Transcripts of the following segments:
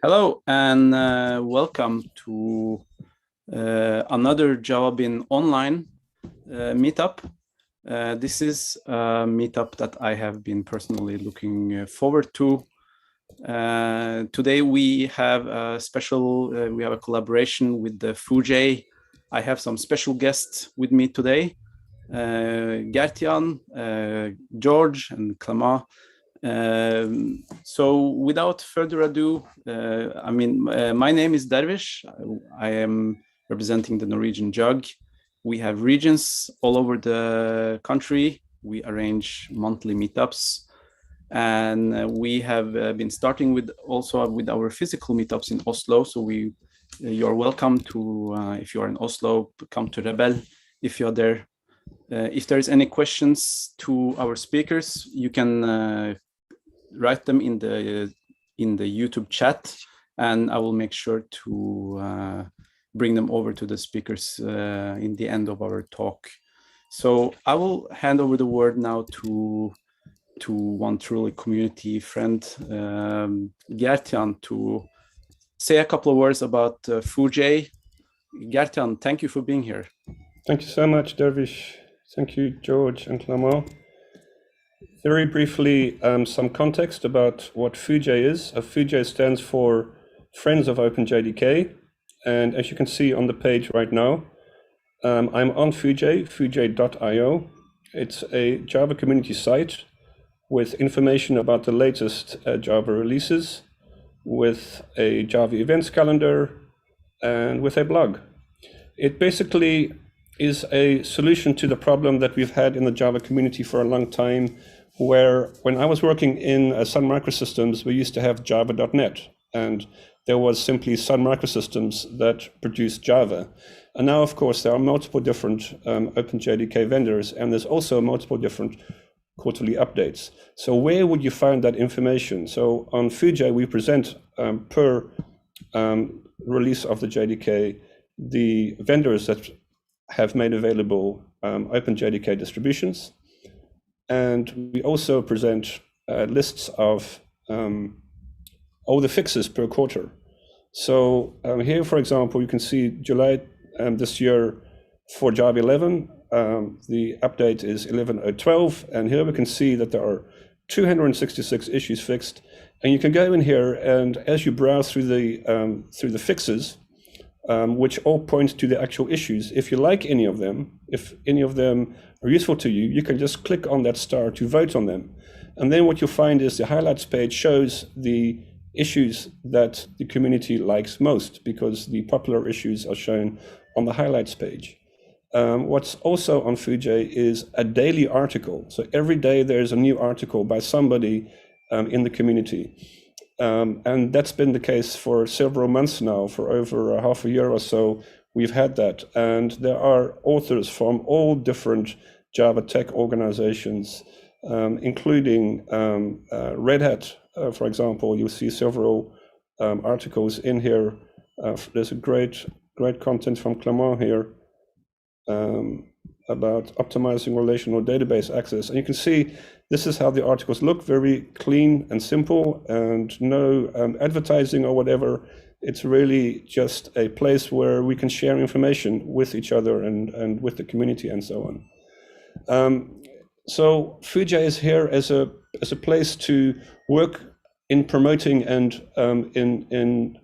Hello and welcome to another javaBin online meetup. This is a meetup that I have been personally looking forward to. Today we have a collaboration with the Fuji. I have some special guests with me today, Gertjan, George, and Clement. So without further ado, my name is Dervish. I am representing the Norwegian JUG. We have regions all over the country. We arrange monthly meetups, and we have been starting with our physical meetups in Oslo. So you're welcome to, if you are in Oslo, come to Rebel if you're there. If there's any questions to our speakers, you can write them in the YouTube chat, and I will make sure to bring them over to the speakers in the end of our talk. So I will hand over the word now to one truly community friend, Gertjan, to say a couple of words about Fuji. Gertjan, thank you for being here. Thank you so much, Dervish. Thank you, George and Clement. Very briefly, some context about what Fuji is. Fuji stands for Friends of OpenJDK. And as you can see on the page right now, I'm on Fuji, fuji.io. It's a Java community site with information about the latest Java releases, with a Java events calendar, and with a blog. It basically is a solution to the problem that we've had in the Java community for a long time, where when I was working in Sun Microsystems, we used to have java.net, and there was simply Sun Microsystems that produced Java. And now, of course, there are multiple different OpenJDK vendors, and there's also multiple different quarterly updates. So where would you find that information? So on Fuji, we present per release of the JDK, the vendors that have made available OpenJDK distributions. And we also present lists of all the fixes per quarter. So here, for example, you can see July this year for Java 11, the update is 11.012, and here we can see that there are 266 issues fixed. And you can go in here, and as you browse through the fixes, which all point to the actual issues, if you like any of them, if any of them are useful to you, you can just click on that star to vote on them. And then what you'll find is the highlights page shows the issues that the community likes most, because the popular issues are shown on the highlights page. What's also on Fuji is a daily article. So every day there's a new article by somebody in the community. And that's been the case for several months now. For over half a year or so, we've had that. And there are authors from all different Java tech organizations, including Red Hat, for example. You'll see several articles in here. There's a great content from Clement here about optimizing relational database access. And you can see this is how the articles look, very clean and simple, and no advertising or whatever. It's really just a place where we can share information with each other and with the community and so on. So Fuji is here as a place to work in promoting and in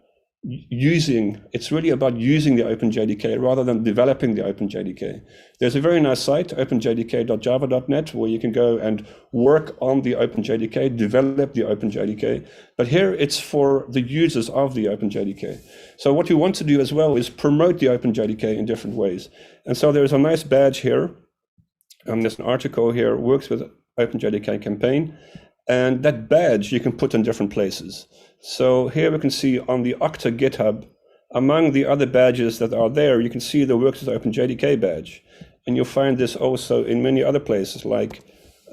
using. It's really about using the OpenJDK rather than developing the OpenJDK. There's a very nice site, openjdk.java.net, where you can go and work on the OpenJDK, develop the OpenJDK. But here it's for the users of the OpenJDK. So what we want to do as well is promote the OpenJDK in different ways. And so there's a nice badge here. There's an article here, works with OpenJDK campaign. And that badge you can put in different places. So here we can see on the Okta GitHub, among the other badges that are there, you can see the Works with OpenJDK badge. And you'll find this also in many other places, like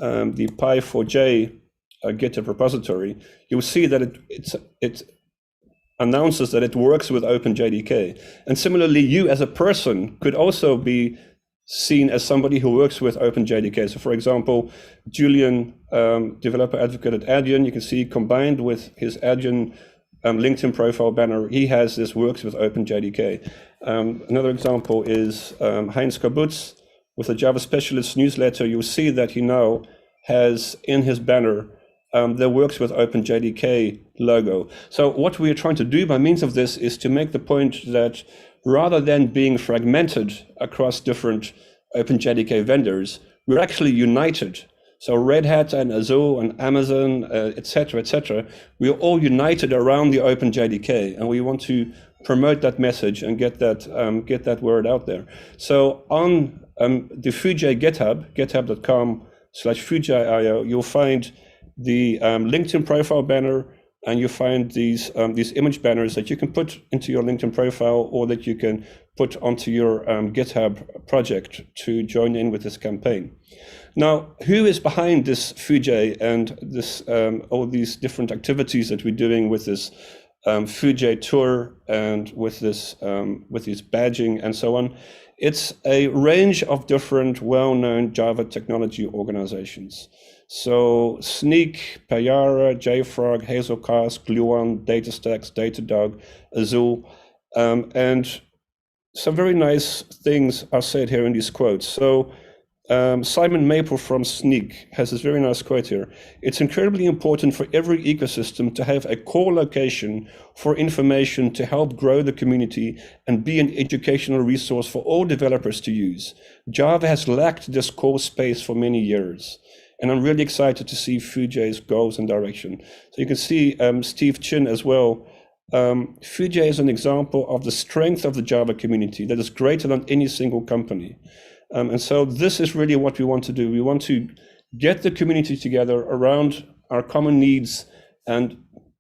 the Pi4j GitHub repository. You'll see that it announces that it works with OpenJDK. And similarly, you as a person could also be seen as somebody who works with OpenJDK. So for example, Julian, developer advocate at Adyen, you can see combined with his Adyen LinkedIn profile banner, he has this works with OpenJDK. Another example is Heinz Kabutz with the Java Specialist newsletter. You'll see that he now has in his banner the works with OpenJDK logo. So what we are trying to do by means of this is to make the point that rather than being fragmented across different OpenJDK vendors, we're actually united. So Red Hat and Azure and Amazon, et cetera, we are all united around the OpenJDK, and we want to promote that message and get that word out there. So on the Fujay GitHub, github.com/fujay.io, you'll find the LinkedIn profile banner, and you find these image banners that you can put into your LinkedIn profile or that you can put onto your GitHub project to join in with this campaign. Now, who is behind this Fujay and this all these different activities that we're doing with this Fujay tour and with this badging and so on? It's a range of different well-known Java technology organizations. So Sneak, Payara, JFrog, Hazelcast, Gluon, DataStax, Datadog, Azul, and some very nice things are said here in these quotes. So Simon Maple from Sneak has this very nice quote here. It's incredibly important for every ecosystem to have a core location for information to help grow the community and be an educational resource for all developers to use. Java has lacked this core space for many years. And I'm really excited to see Fujay's goals and direction. So you can see Steve Chin as well. Fujay is an example of the strength of the Java community that is greater than any single company. And so this is really what we want to do. We want to get the community together around our common needs and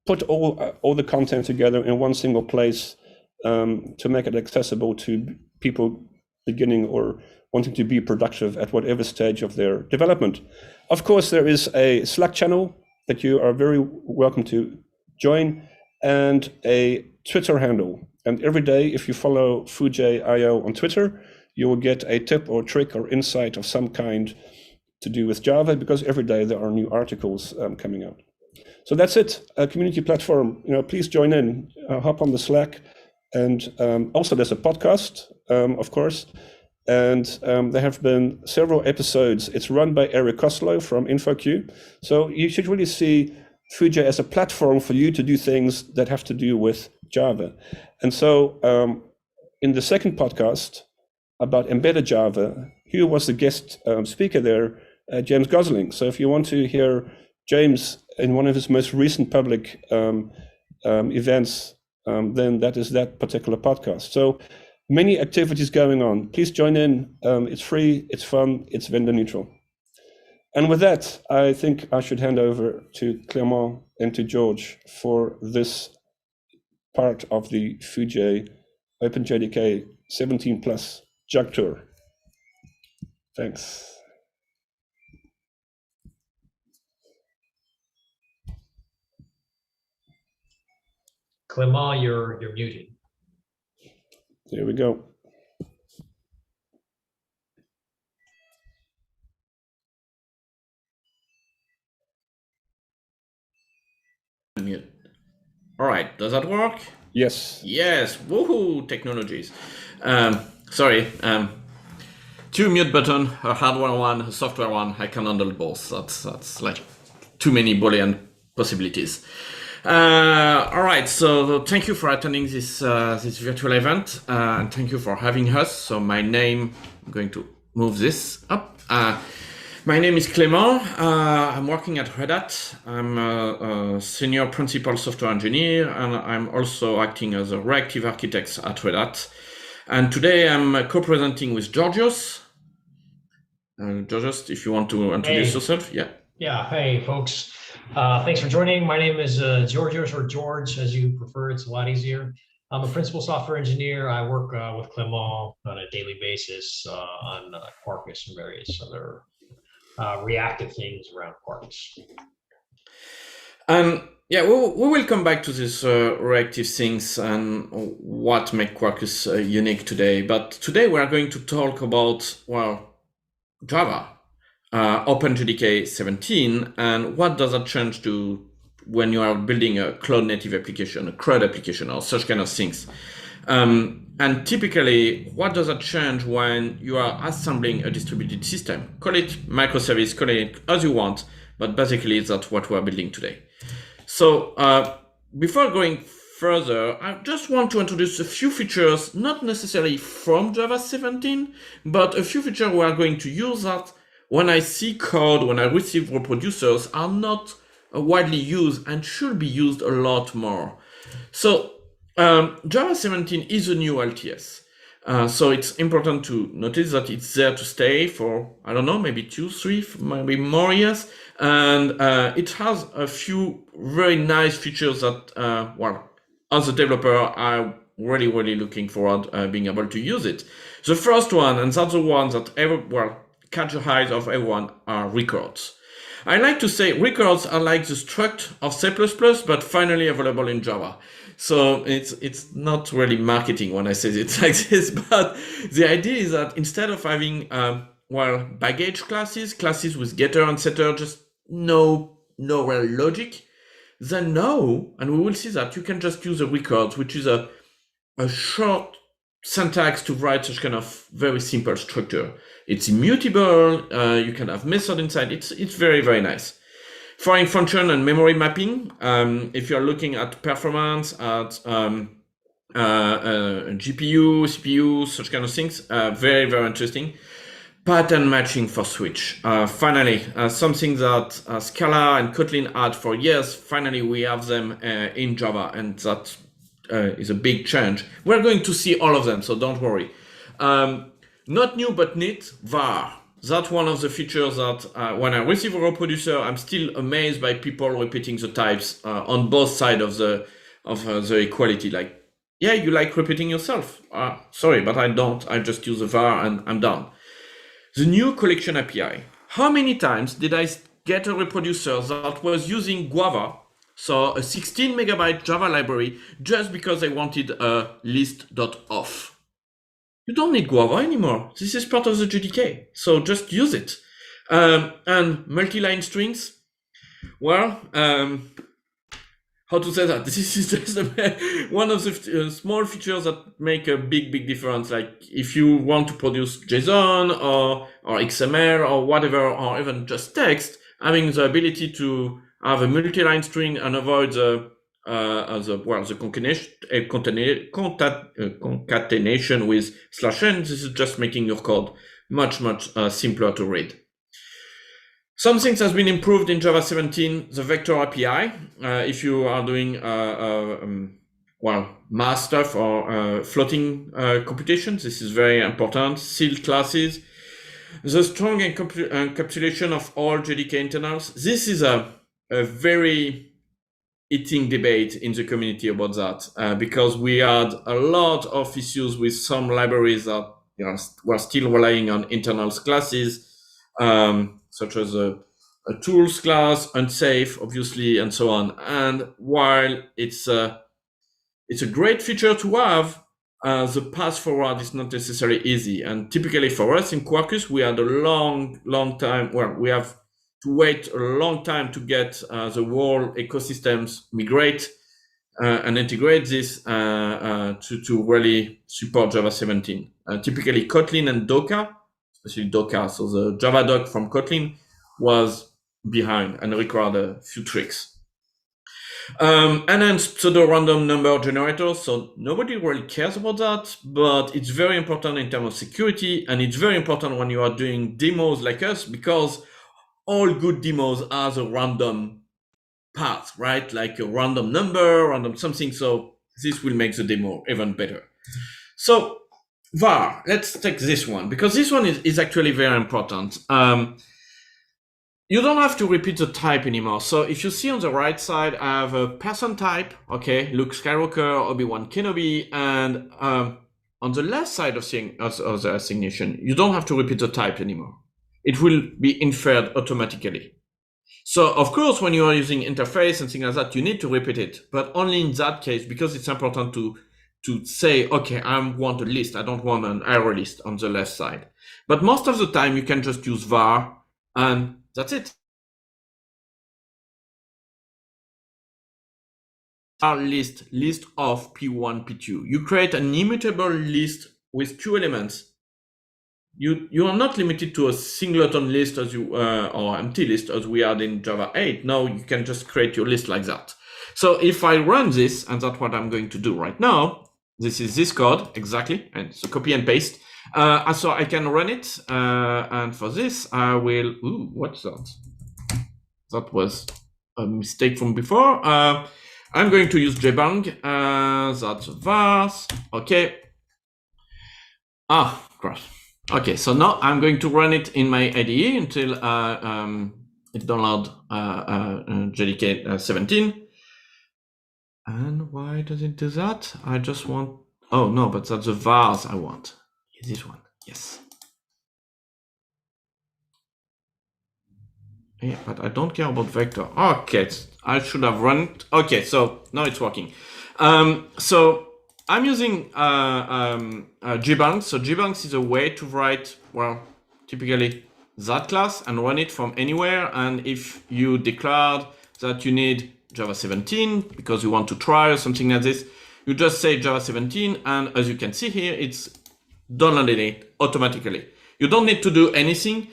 put all the content together in one single place to make it accessible to people beginning or wanting to be productive at whatever stage of their development. Of course, there is a Slack channel that you are very welcome to join and a Twitter handle. And every day, if you follow Fujay.io on Twitter, you will get a tip or trick or insight of some kind to do with Java, because every day there are new articles coming out. So that's it, a community platform. Please join in, hop on the Slack. And also there's a podcast, of course. And there have been several episodes. It's run by Eric Koslow from InfoQ. So you should really see Fujay as a platform for you to do things that have to do with Java. And so in the second podcast about embedded Java, who was the guest speaker there? James Gosling. So if you want to hear James in one of his most recent public events, then that is that particular podcast. So many activities going on. Please join in. It's free, it's fun, it's vendor neutral. And with that, I think I should hand over to Clement and to George for this part of the Fujay OpenJDK 17+ Jug Tour. Thanks. Clement, you're muted. There we go. All right, does that work? Yes. Yes, woohoo, technologies. Sorry, two mute button, a hardware one, a software one. I can handle both. That's like too many Boolean possibilities. All right, so thank you for attending this virtual event, and thank you for having us. So my name, I'm going to move this up. My name is Clement. I'm working at Red Hat. I'm a senior principal software engineer, and I'm also acting as a reactive architect at Red Hat. And today I'm co-presenting with Georgios. Georgios, if you want to introduce yourself. Yeah. Yeah, hey folks. Thanks for joining. My name is Georgios, or George, as you prefer. It's a lot easier. I'm a principal software engineer. I work with Clement on a daily basis on Quarkus and various other reactive things around Quarkus. Yeah, we will come back to this reactive things and what makes Quarkus unique today. But today we are going to talk about, well, Java, OpenJDK 17, and what does that change to when you are building a cloud native application, a CRUD application, or such kind of things. And typically, what does that change when you are assembling a distributed system? Call it microservice, call it as you want, but basically that's what we're building today. So before going further, I just want to introduce a few features, not necessarily from Java 17, but a few features we are going to use that when I see code, when I receive reproducers, are not widely used and should be used a lot more. So Java 17 is a new LTS. So it's important to notice that it's there to stay for, I don't know, maybe 2, 3, maybe more years. And it has a few very nice features that, well, as a developer, I'm really looking forward being able to use it. The first one, and that's the one that catch the eyes of everyone, are records. I like to say records are like the struct of C++, but finally available in Java. So it's not really marketing when I say it like this, but the idea is that instead of having baggage classes with getter and setter, just no real logic, then now, and we will see that you can just use a record, which is a short syntax to write such kind of very simple structure. It's immutable. You can have method inside. It's very nice. Foreign function and memory mapping. If you're looking at performance, at GPU, CPU, such kind of things, very interesting. Pattern matching for switch. Finally, something that Scala and Kotlin had for years. Finally, we have them in Java, and that is a big change. We're going to see all of them, so don't worry. Not new but neat, var. That's one of the features that when I receive a reproducer, I'm still amazed by people repeating the types on both sides of the equality. Like, yeah, you like repeating yourself. Sorry, but I don't. I just use a var and I'm done. The new collection API. How many times did I get a reproducer that was using Guava, so a 16 megabyte Java library, just because they wanted a list.off? You don't need Guava anymore. This is part of the JDK, so just use it. And multiline strings. Well, how to say that? This is just one of the small features that make a big difference. Like if you want to produce JSON or XML or whatever, or even just text, having the ability to have a multi-line string and avoid the concatenation with /n. This is just making your code much simpler to read. Some things has been improved in Java 17, the vector API. If you are doing mass stuff or floating computations, this is very important. Sealed classes, the strong encapsulation of all JDK internals. This is a very eating debate in the community about that, because we had a lot of issues with some libraries that were still relying on internals classes. Such as a tools class, unsafe, obviously, and so on. And while it's a great feature to have, the path forward is not necessarily easy. And typically for us in Quarkus, we had a long time. Well, we have to wait a long time to get the whole ecosystems migrate and integrate this to really support Java 17. Typically Kotlin and Docker, especially Docker, so the Java doc from Kotlin was behind and required a few tricks. And then pseudo-random number generators, so nobody really cares about that, but it's very important in terms of security, and it's very important when you are doing demos like us, because all good demos has a random path, right? Like a random number, random something, so this will make the demo even better. So var, let's take this one, because this one is actually very important. You don't have to repeat the type anymore. So if you see on the right side, I have a person type, okay, Luke Skywalker, Obi-Wan Kenobi, and on the left side of the assignation, you don't have to repeat the type anymore. It will be inferred automatically. So of course, when you are using interface and things like that, you need to repeat it, but only in that case, because it's important to say, okay, I want a list. I don't want an arrow list on the left side. But most of the time, you can just use var, and that's it. list of P1, P2. You create an immutable list with 2 elements. You are not limited to a singleton list as you or empty list as we had in Java 8. Now you can just create your list like that. So if I run this, and that's what I'm going to do right now, this is this code exactly, and so copy and paste. So I can run it, and for this I will. Ooh, what's that? That was a mistake from before. I'm going to use jbang. That's vars. Okay. Ah, crap. Okay, so now I'm going to run it in my IDE until it downloads JDK 17. And why does it do that? I just want. Oh no, but that's the vars I want. Is this one? Yes. Yeah, but I don't care about vector. Okay, I should have run it. Okay, so now it's working. So I'm using jbanks. So jbanks is a way to write, well, typically that class and run it from anywhere. And if you declared that you need Java 17 because you want to try or something like this, you just say Java 17, and as you can see here, it's downloading it automatically. You don't need to do anything.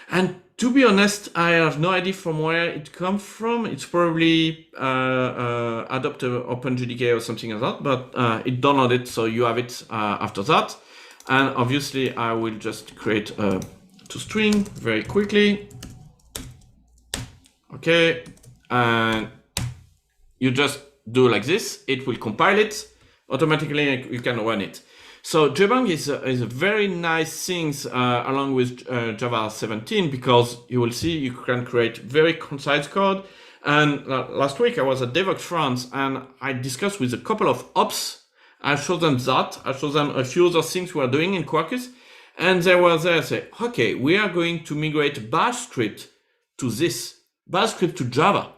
And to be honest, I have no idea from where it comes from. It's probably adopted OpenJDK or something like that, but it downloaded, so you have it after that. And obviously, I will just create a toString very quickly. Okay, and you just do like this. It will compile it automatically, and you can run it. So jbang is a very nice thing along with Java 17, because you will see you can create very concise code. And last week I was at DevOps France and I discussed with a couple of ops. I showed them that. I showed them a few other things we are doing in Quarkus. And they were there say, okay, we are going to migrate bash script to this, bash script to Java.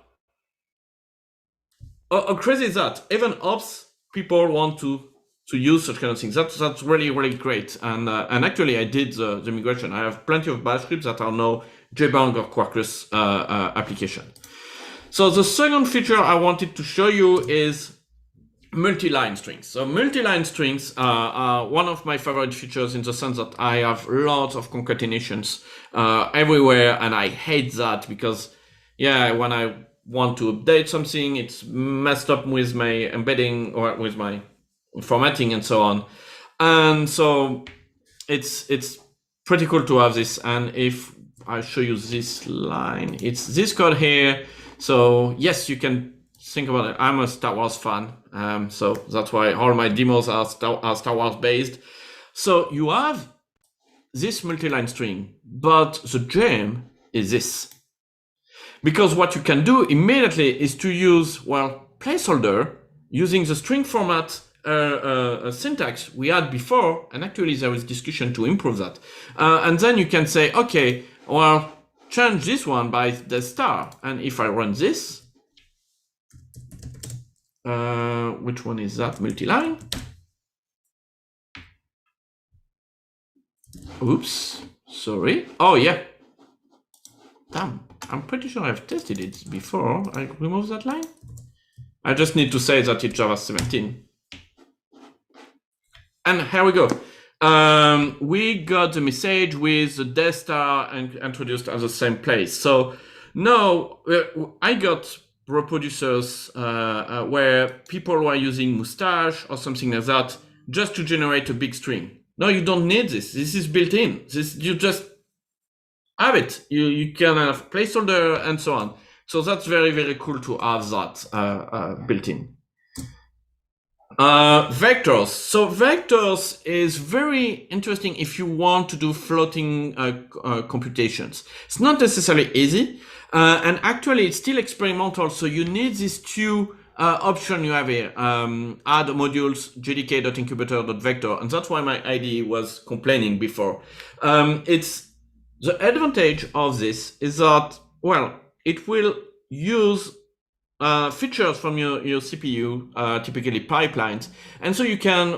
How crazy is that? Even ops people want to use such kind of things. That's really, really great. And actually I did the migration. I have plenty of bash scripts that are now jbang or Quarkus application. So the second feature I wanted to show you is multi-line strings. So multi-line strings are one of my favorite features, in the sense that I have lots of concatenations everywhere, and I hate that because, yeah, when I want to update something, it's messed up with my embedding or with my formatting and so on. And so it's pretty cool to have this. And if I show you this line, it's this code here. So yes, you can think about it. I'm a Star Wars fan, so that's why all my demos are Star Wars based. So you have this multi-line string, but the gem is this. Because what you can do immediately is to use, well, placeholder using the string format syntax we had before, and actually there is discussion to improve that. And then you can say, okay, well, change this one by the star. And if I run this, which one is that? Multi-line. Oops, sorry. Oh yeah. Damn, I'm pretty sure I've tested it before. I remove that line. I just need to say that it's Java 17. And here we go. We got the message with the death star and introduced at the same place. So now I got reproducers where people were using mustache or something like that just to generate a big string. No, you don't need this. This is built in. You just have it. You can have placeholder and so on. So that's very, very cool to have that built in. Vectors. So vectors is very interesting if you want to do floating computations. It's not necessarily easy, and actually it's still experimental. So you need these two options you have here: add modules jdk.incubator.vector, and that's why my IDE was complaining before. It's the advantage of this is that, well, it will use features from your CPU, typically pipelines, and so you can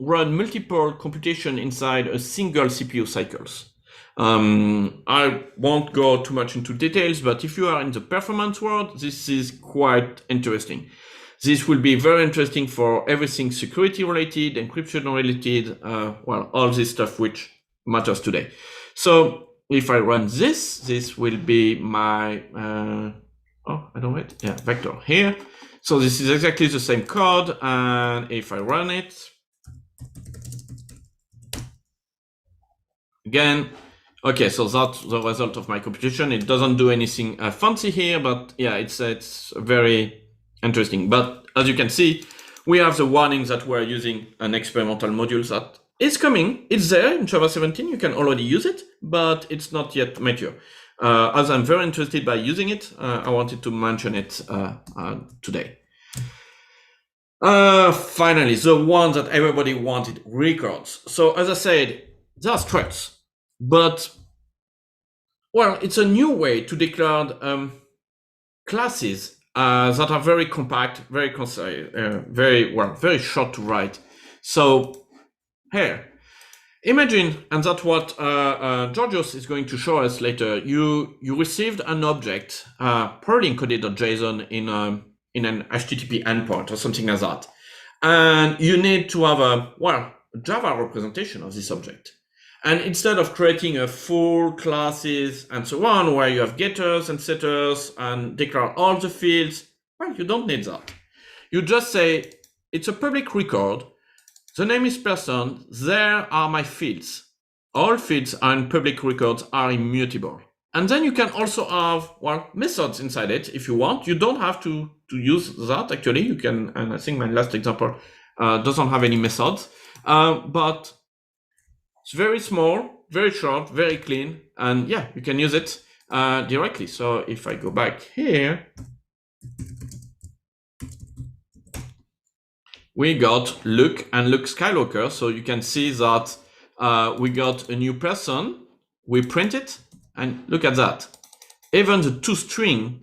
run multiple computation inside a single CPU cycles. I won't go too much into details, but if you are in the performance world, this is quite interesting. This will be very interesting for everything security related, encryption related, well, all this stuff which matters today. So if I run this will be my, vector here. So this is exactly the same code. And if I run it, again, okay, so that's the result of my computation. It doesn't do anything fancy here, but yeah, it's very interesting. But as you can see, we have the warning that we're using an experimental module that is coming. It's there in Java 17. You can already use it, but it's not yet mature. As I'm very interested by using it, I wanted to mention it today. Finally, the one that everybody wanted, records. So as I said, there are structs. But, well, it's a new way to declare classes that are very compact, very concise, very short to write. So here, imagine, and that's what Georgios is going to show us later. You received an object, probably encoded.json in an HTTP endpoint or something like that, and you need to have a Java representation of this object. And instead of creating a full classes and so on, where you have getters and setters and declare all the fields, well, you don't need that. You just say, it's a public record. The name is person. There are my fields. All fields and public records are immutable. And then you can also have, methods inside it if you want. You don't have to use that, actually. You can, and I think my last example doesn't have any methods, but it's very small, very short, very clean, and yeah, you can use it directly. So if I go back here, we got Luke and Luke Skywalker. So you can see that we got a new person, we print it, and look at that. Even the toString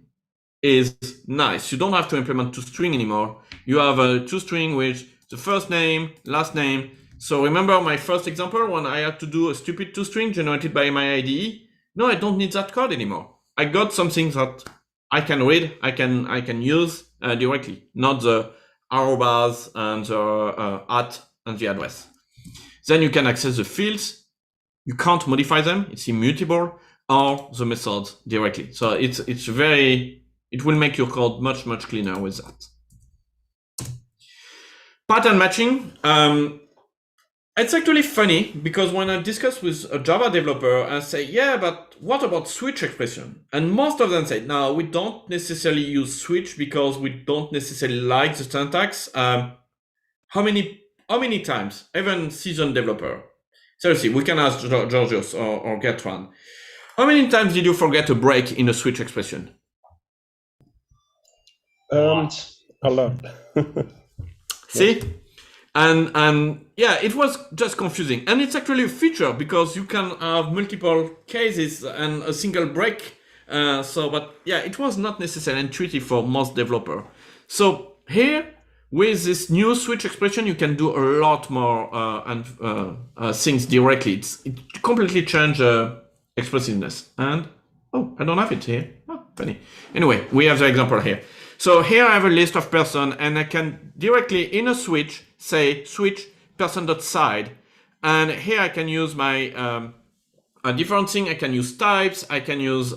is nice. You don't have to implement toString anymore. You have a toString with the first name, last name. So remember my first example when I had to do a stupid toString generated by my IDE? No, I don't need that code anymore. I got something that I can read, I can use directly, not the arrow bars and the at and the address. Then you can access the fields. You can't modify them; it's immutable, or the methods directly. So it will make your code much cleaner with that. Pattern matching. It's actually funny because when I discuss with a Java developer, I say, yeah, but what about switch expression? And most of them say, no, we don't necessarily use switch because we don't necessarily like the syntax. How many times, even seasoned developer, seriously, we can ask Georgios or Gertrude, how many times did you forget a break in a switch expression? A lot. See? And yeah, it was just confusing. And it's actually a feature because you can have multiple cases and a single break. But yeah, it was not necessarily intuitive for most developers. So here, with this new switch expression, you can do a lot more things directly. It completely changed expressiveness. And, oh, I don't have it here. Oh, funny. Anyway, we have the example here. So here I have a list of person, and I can directly in a switch say switch person.side, and here I can use my different thing. I can use types, I can use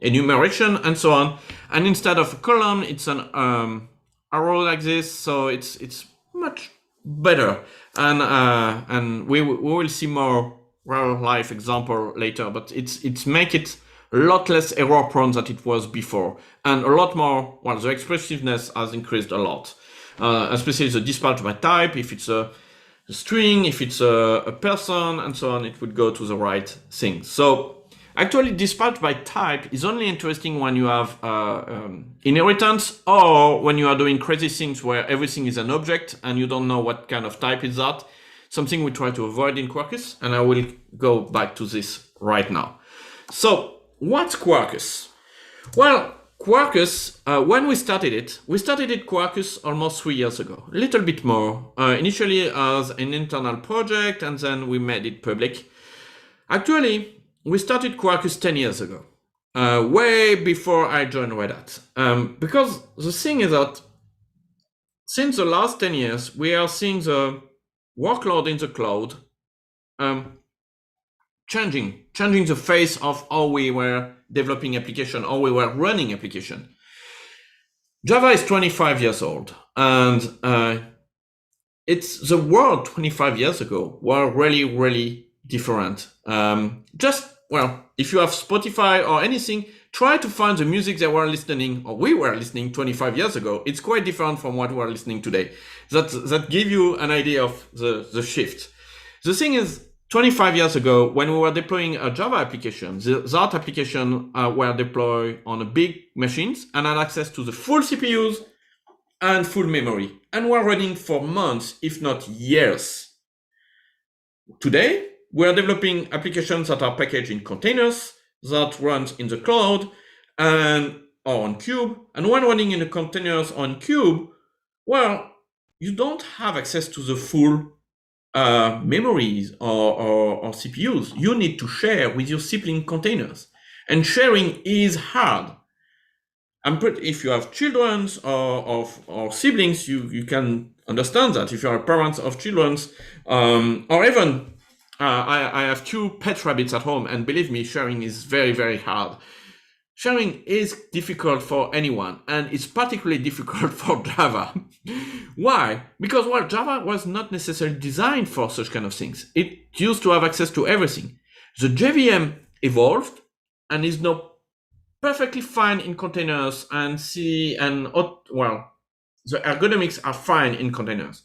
enumeration and so on. And instead of a column, it's an arrow like this. So it's much better. And we will see more real life example later. But it's make it a lot less error prone than it was before, and a lot more. Well, the expressiveness has increased a lot. Especially the dispatch by type. If it's a string, if it's a person, and so on, it would go to the right thing. So actually, dispatch by type is only interesting when you have inheritance, or when you are doing crazy things where everything is an object and you don't know what kind of type is that. Something we try to avoid in Quarkus, and I will go back to this right now. So what's Quarkus? Well, Quarkus, when we started it Quarkus almost 3 years ago, a little bit more, initially as an internal project, and then we made it public. Actually, we started Quarkus 10 years ago. way before I joined Red Hat. Because the thing is that since the last 10 years, we are seeing the workload in the cloud changing the face of how we were developing application, how we were running application. Java is 25 years old, and it's the world 25 years ago were really, really different. If you have Spotify or anything, try to find the music they were listening, or we were listening 25 years ago. It's quite different from what we are listening today. That give you an idea of the shift. The thing is, 25 years ago, when we were deploying a Java application, that application were deployed on a big machines and had access to the full CPUs and full memory, and were running for months, if not years. Today, we are developing applications that are packaged in containers, that runs in the cloud or on Cube. And when running in the containers on Cube, well, you don't have access to the full memories or CPUs. You need to share with your sibling containers. And sharing is hard. If you have children or siblings, you can understand that. If you are parents of children, or even I have 2 pet rabbits at home, and believe me, sharing is very, very hard. Sharing is difficult for anyone, and it's particularly difficult for Java. Why? Because, well, Java was not necessarily designed for such kind of things. It used to have access to everything. The JVM evolved and is now perfectly fine in containers, and the ergonomics are fine in containers.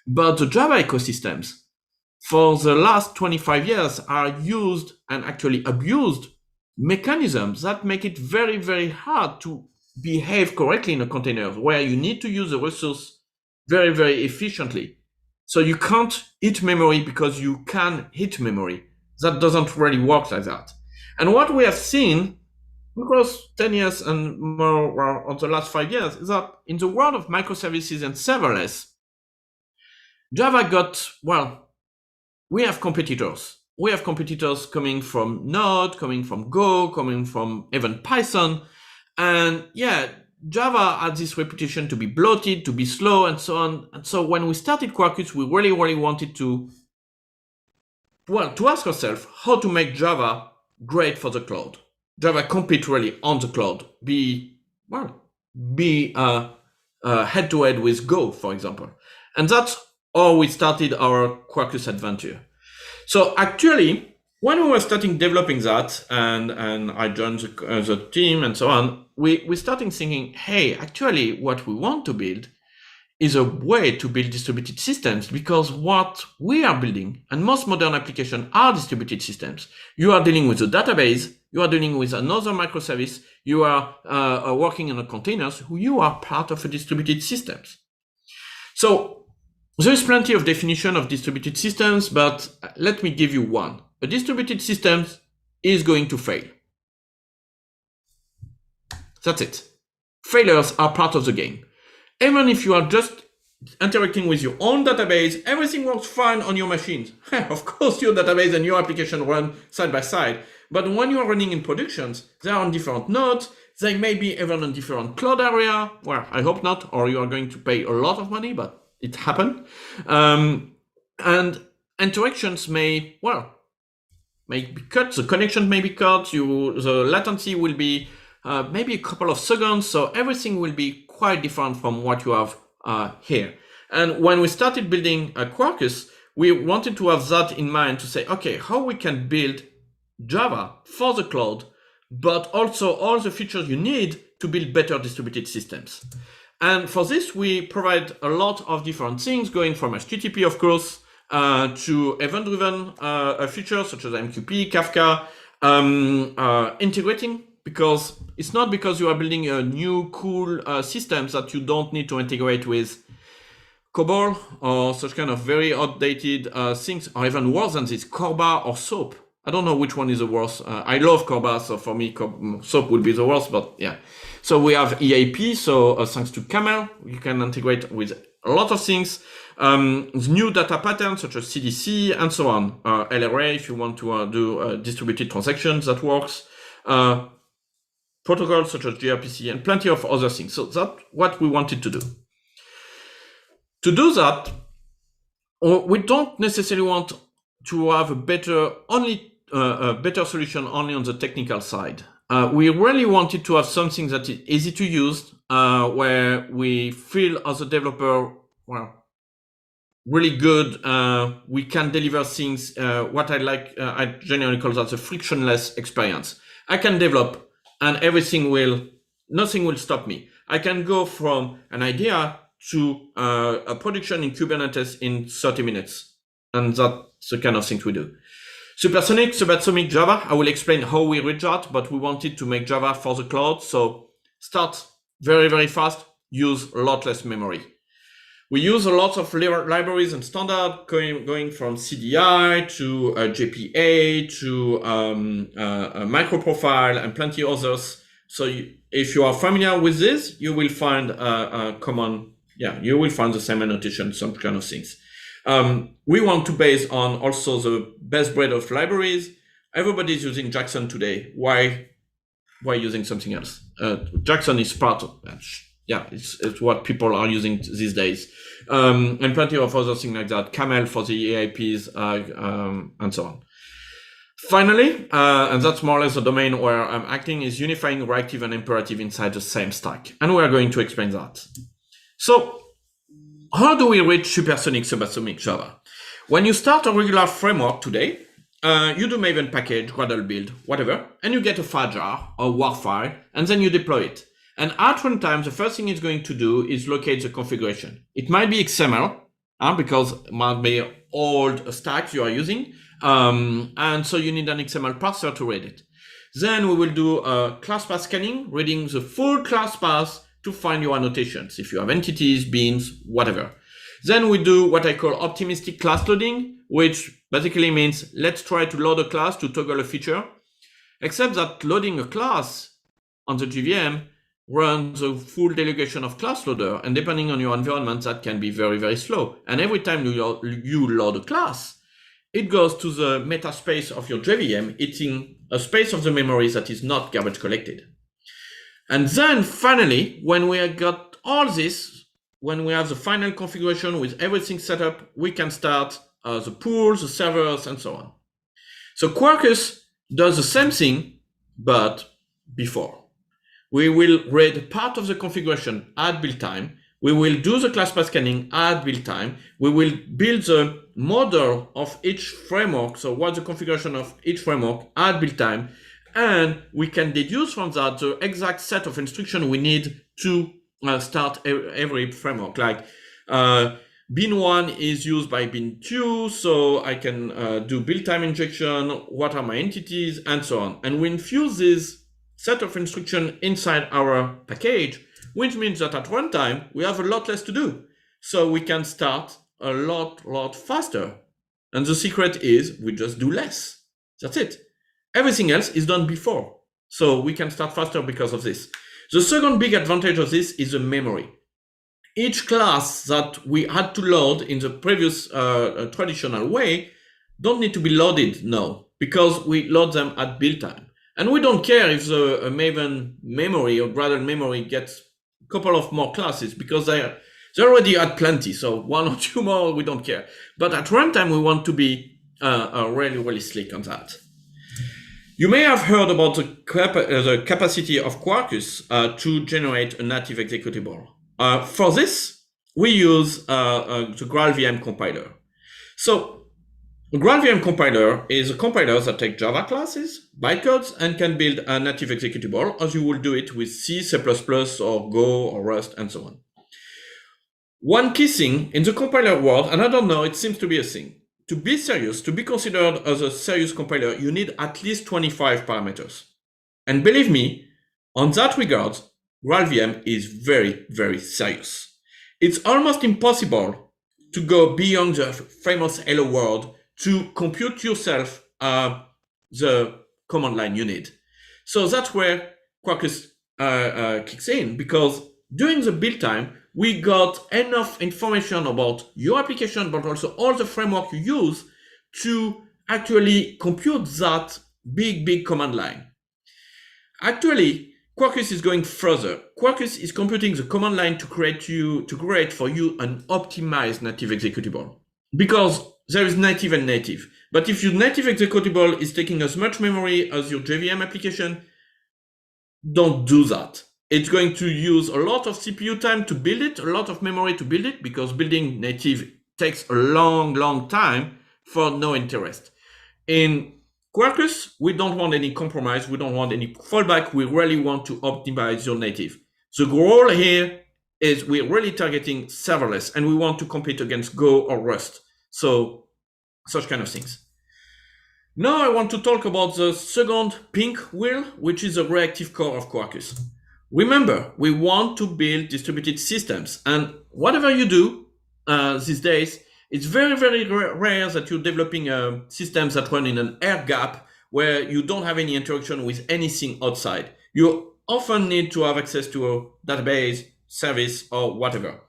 But the Java ecosystems for the last 25 years are used and actually abused mechanisms that make it very, very hard to behave correctly in a container, where you need to use the resource very, very efficiently. So you can't hit memory because you can hit memory. That doesn't really work like that. And what we have seen across 10 years and more on the last 5 years is that in the world of microservices and serverless, Java got, we have competitors. We have competitors coming from Node, coming from Go, coming from even Python. And yeah, Java had this reputation to be bloated, to be slow, and so on. And so when we started Quarkus, we really, really wanted to ask ourselves how to make Java great for the cloud. Java compete really on the cloud, be head-to-head with Go, for example. And that's how we started our Quarkus adventure. So actually, when we were starting developing that, and I joined the team and so on, we started thinking, hey, actually, what we want to build is a way to build distributed systems, because what we are building, and most modern applications are distributed systems. You are dealing with a database, you are dealing with another microservice, you are working in a containers, you are part of a distributed systems. So there is plenty of definition of distributed systems, but let me give you one. A distributed system is going to fail. That's it. Failures are part of the game. Even if you are just interacting with your own database, everything works fine on your machines. Of course, your database and your application run side by side. But when you are running in productions, they are on different nodes. They may be even on different cloud area. Well, I hope not, or you are going to pay a lot of money, but it happened. And interactions may be cut. The connection may be cut. The latency will be maybe a couple of seconds. So everything will be quite different from what you have here. And when we started building Quarkus, we wanted to have that in mind to say, okay, how we can build Java for the cloud, but also all the features you need to build better distributed systems. And for this, we provide a lot of different things, going from HTTP, of course, to event-driven features such as MQP, Kafka, integrating, because it's not because you are building a new cool systems that you don't need to integrate with COBOL or such kind of very outdated things, or even worse than this, Corba or SOAP. I don't know which one is the worst. I love Corba, so for me, SOAP would be the worst, but yeah. So we have EAP, so thanks to Camel, you can integrate with a lot of things. New data patterns such as CDC and so on. LRA, if you want to do distributed transactions, that works. protocols such as gRPC and plenty of other things. So that's what we wanted to do. To do that, we don't necessarily want to have a better solution only on the technical side. We really wanted to have something that is easy to use, where we feel as a developer, well, really good. We can deliver things. What I like, I generally call that a frictionless experience. I can develop, and nothing will stop me. I can go from an idea to a production in Kubernetes in 30 minutes, and that's the kind of things we do. Supersonic, subatomic, Java. I will explain how we reach that, but we wanted to make Java for the cloud. So start very, very fast, use a lot less memory. We use a lot of libraries and standard going from CDI to JPA to microprofile and plenty others. So if you are familiar with this, you will find you will find the same annotation, some kind of things. We want to base on also the best breed of libraries. Everybody's using Jackson today. Why using something else? Jackson is part of that. Yeah, it's what people are using these days. And plenty of other things like that. Camel for the EIPs, and so on. Finally, and that's more or less the domain where I'm acting, is unifying reactive and imperative inside the same stack. And we are going to explain that. So how do we reach supersonic, subatomic Java? When you start a regular framework today, you do Maven package, Gradle build, whatever, and you get a file jar or WAR file, and then you deploy it. And at runtime, the first thing it's going to do is locate the configuration. It might be XML, because it might be old stack you are using, and so you need an XML parser to read it. Then we will do a class path scanning, reading the full class path to find your annotations, if you have entities, beans, whatever. Then we do what I call optimistic class loading, which basically means let's try to load a class to toggle a feature, except that loading a class on the JVM runs a full delegation of class loader, and depending on your environment, that can be very, very slow. And every time you load a class, it goes to the meta space of your JVM, eating a space of the memory that is not garbage collected. And then finally, when we have got all this, when we have the final configuration with everything set up, we can start the pools, the servers, and so on. So Quarkus does the same thing, but before. We will read part of the configuration at build time. We will do the class path scanning at build time. We will build the model of each framework. So what's the configuration of each framework at build time. And we can deduce from that the exact set of instructions we need to start every framework. Like bin 1 is used by bin 2, so I can do build time injection, what are my entities, and so on. And we infuse this set of instructions inside our package, which means that at runtime, we have a lot less to do. So we can start a lot faster. And the secret is we just do less. That's it. Everything else is done before. So we can start faster because of this. The second big advantage of this is the memory. Each class that we had to load in the previous traditional way don't need to be loaded now, because we load them at build time. And we don't care if the Maven memory or Gradle memory gets a couple of more classes, because they already had plenty. So 1 or 2 more, we don't care. But at runtime, we want to be really, really slick on that. You may have heard about the capacity of Quarkus to generate a native executable. For this, we use the GraalVM compiler. So the GraalVM compiler is a compiler that takes Java classes, bytecodes, and can build a native executable, as you will do it with C, C++, or Go, or Rust, and so on. One key thing in the compiler world, and I don't know, it seems to be a thing. To be serious, to be considered as a serious compiler, you need at least 25 parameters. And believe me, on that regard, GraalVM is very, very serious. It's almost impossible to go beyond the famous hello world to compute yourself the command line you need. So that's where Quarkus kicks in, because during the build time, we got enough information about your application, but also all the framework you use to actually compute that big command line. Actually, Quarkus is going further. Quarkus is computing the command line to create for you an optimized native executable. Because there is native and native. But if your native executable is taking as much memory as your JVM application, don't do that. It's going to use a lot of CPU time to build it, a lot of memory to build it, because building native takes a long, long time for no interest. In Quarkus, we don't want any compromise. We don't want any fallback. We really want to optimize your native. The goal here is we're really targeting serverless, and we want to compete against Go or Rust. So such kind of things. Now I want to talk about the second pink wheel, which is the reactive core of Quarkus. Remember, we want to build distributed systems, and whatever you do these days, it's very, very rare that you're developing systems that run in an air gap where you don't have any interaction with anything outside. You often need to have access to a database, service, or whatever.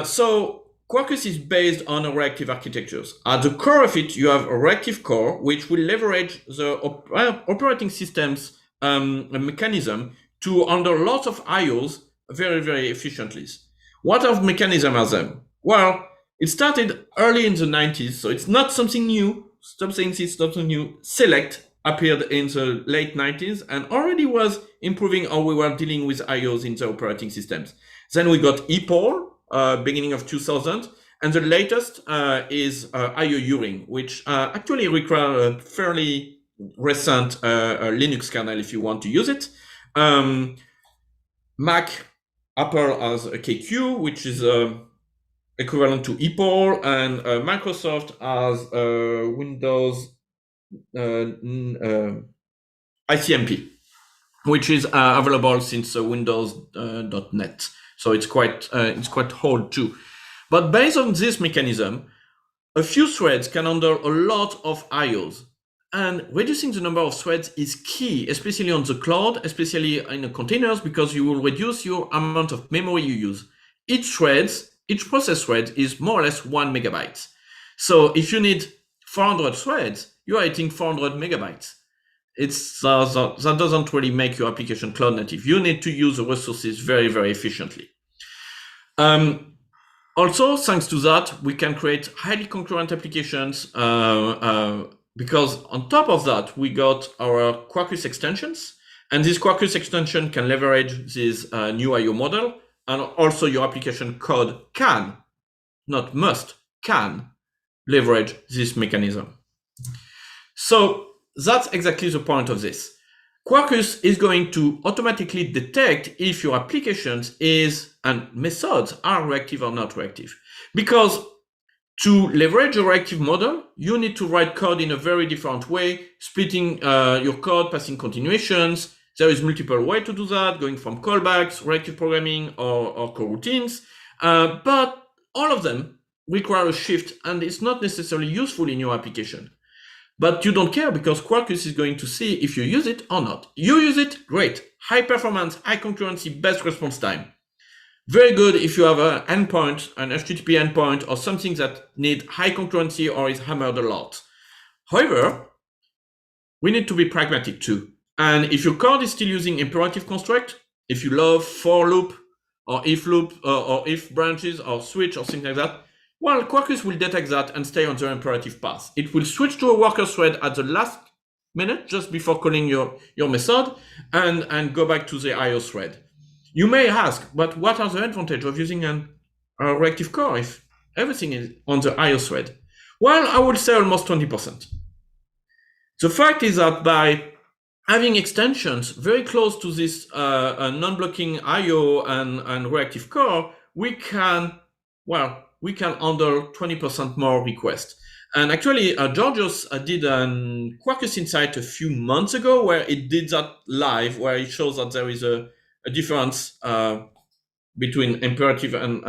So Quarkus is based on a reactive architectures. At the core of it, you have a reactive core, which will leverage the operating system's mechanism to handle lots of IOs very, very efficiently. What of mechanism are them? Well, it started early in the 90s, so it's not something new. Stop saying it's something new. Select appeared in the late 90s and already was improving how we were dealing with IOs in the operating systems. Then we got ePOL, beginning of 2000, and the latest is IO Uring, which actually requires a fairly recent Linux kernel if you want to use it. Mac, Apple has a KQ, which is equivalent to ePOL, and Microsoft has Windows ICMP, which is available since Windows.net. So it's quite old too. But based on this mechanism, a few threads can handle a lot of IOs. And reducing the number of threads is key, especially on the cloud, especially in the containers, because you will reduce your amount of memory you use. Each process thread is more or less 1 megabyte. So if you need 400 threads, you are hitting 400 megabytes. That doesn't really make your application cloud native. You need to use the resources very, very efficiently. Also, thanks to that, we can create highly concurrent applications because on top of that, we got our Quarkus extensions, and this Quarkus extension can leverage this new IO model, and also your application code can, not must, can leverage this mechanism. So that's exactly the point of this. Quarkus is going to automatically detect if your applications and methods are reactive or not reactive. Because to leverage a reactive model, you need to write code in a very different way, splitting your code, passing continuations. There is multiple ways to do that, going from callbacks, reactive programming, or coroutines. But all of them require a shift, and it's not necessarily useful in your application. But you don't care because Quarkus is going to see if you use it or not. You use it, great. High performance, high concurrency, best response time. Very good if you have an endpoint, an HTTP endpoint, or something that needs high concurrency or is hammered a lot. However, we need to be pragmatic too. And if your code is still using imperative construct, if you love for loop or if branches or switch or things like that, well, Quarkus will detect that and stay on the imperative path. It will switch to a worker thread at the last minute, just before calling your method, and go back to the IO thread. You may ask, but what are the advantages of using a reactive core if everything is on the IO thread? Well, I would say almost 20%. The fact is that by having extensions very close to this non-blocking IO and reactive core, we can handle 20% more requests. And actually, Georgios did a Quarkus Insight a few months ago where it did that live, where it shows that there is a difference between imperative and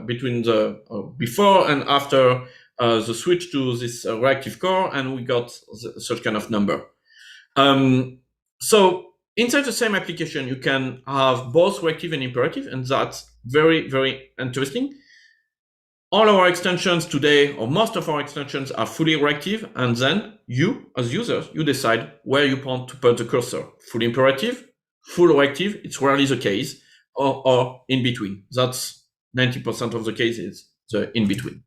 between the before and after the switch to this reactive core, and we got such kind of number. So inside the same application, you can have both reactive and imperative, and that's very, very interesting. All our extensions today, or most of our extensions, are fully reactive, and then you, as users, you decide where you want to put the cursor. Fully imperative, full reactive. It's rarely the case, or in between. That's 90% of the cases, the in between.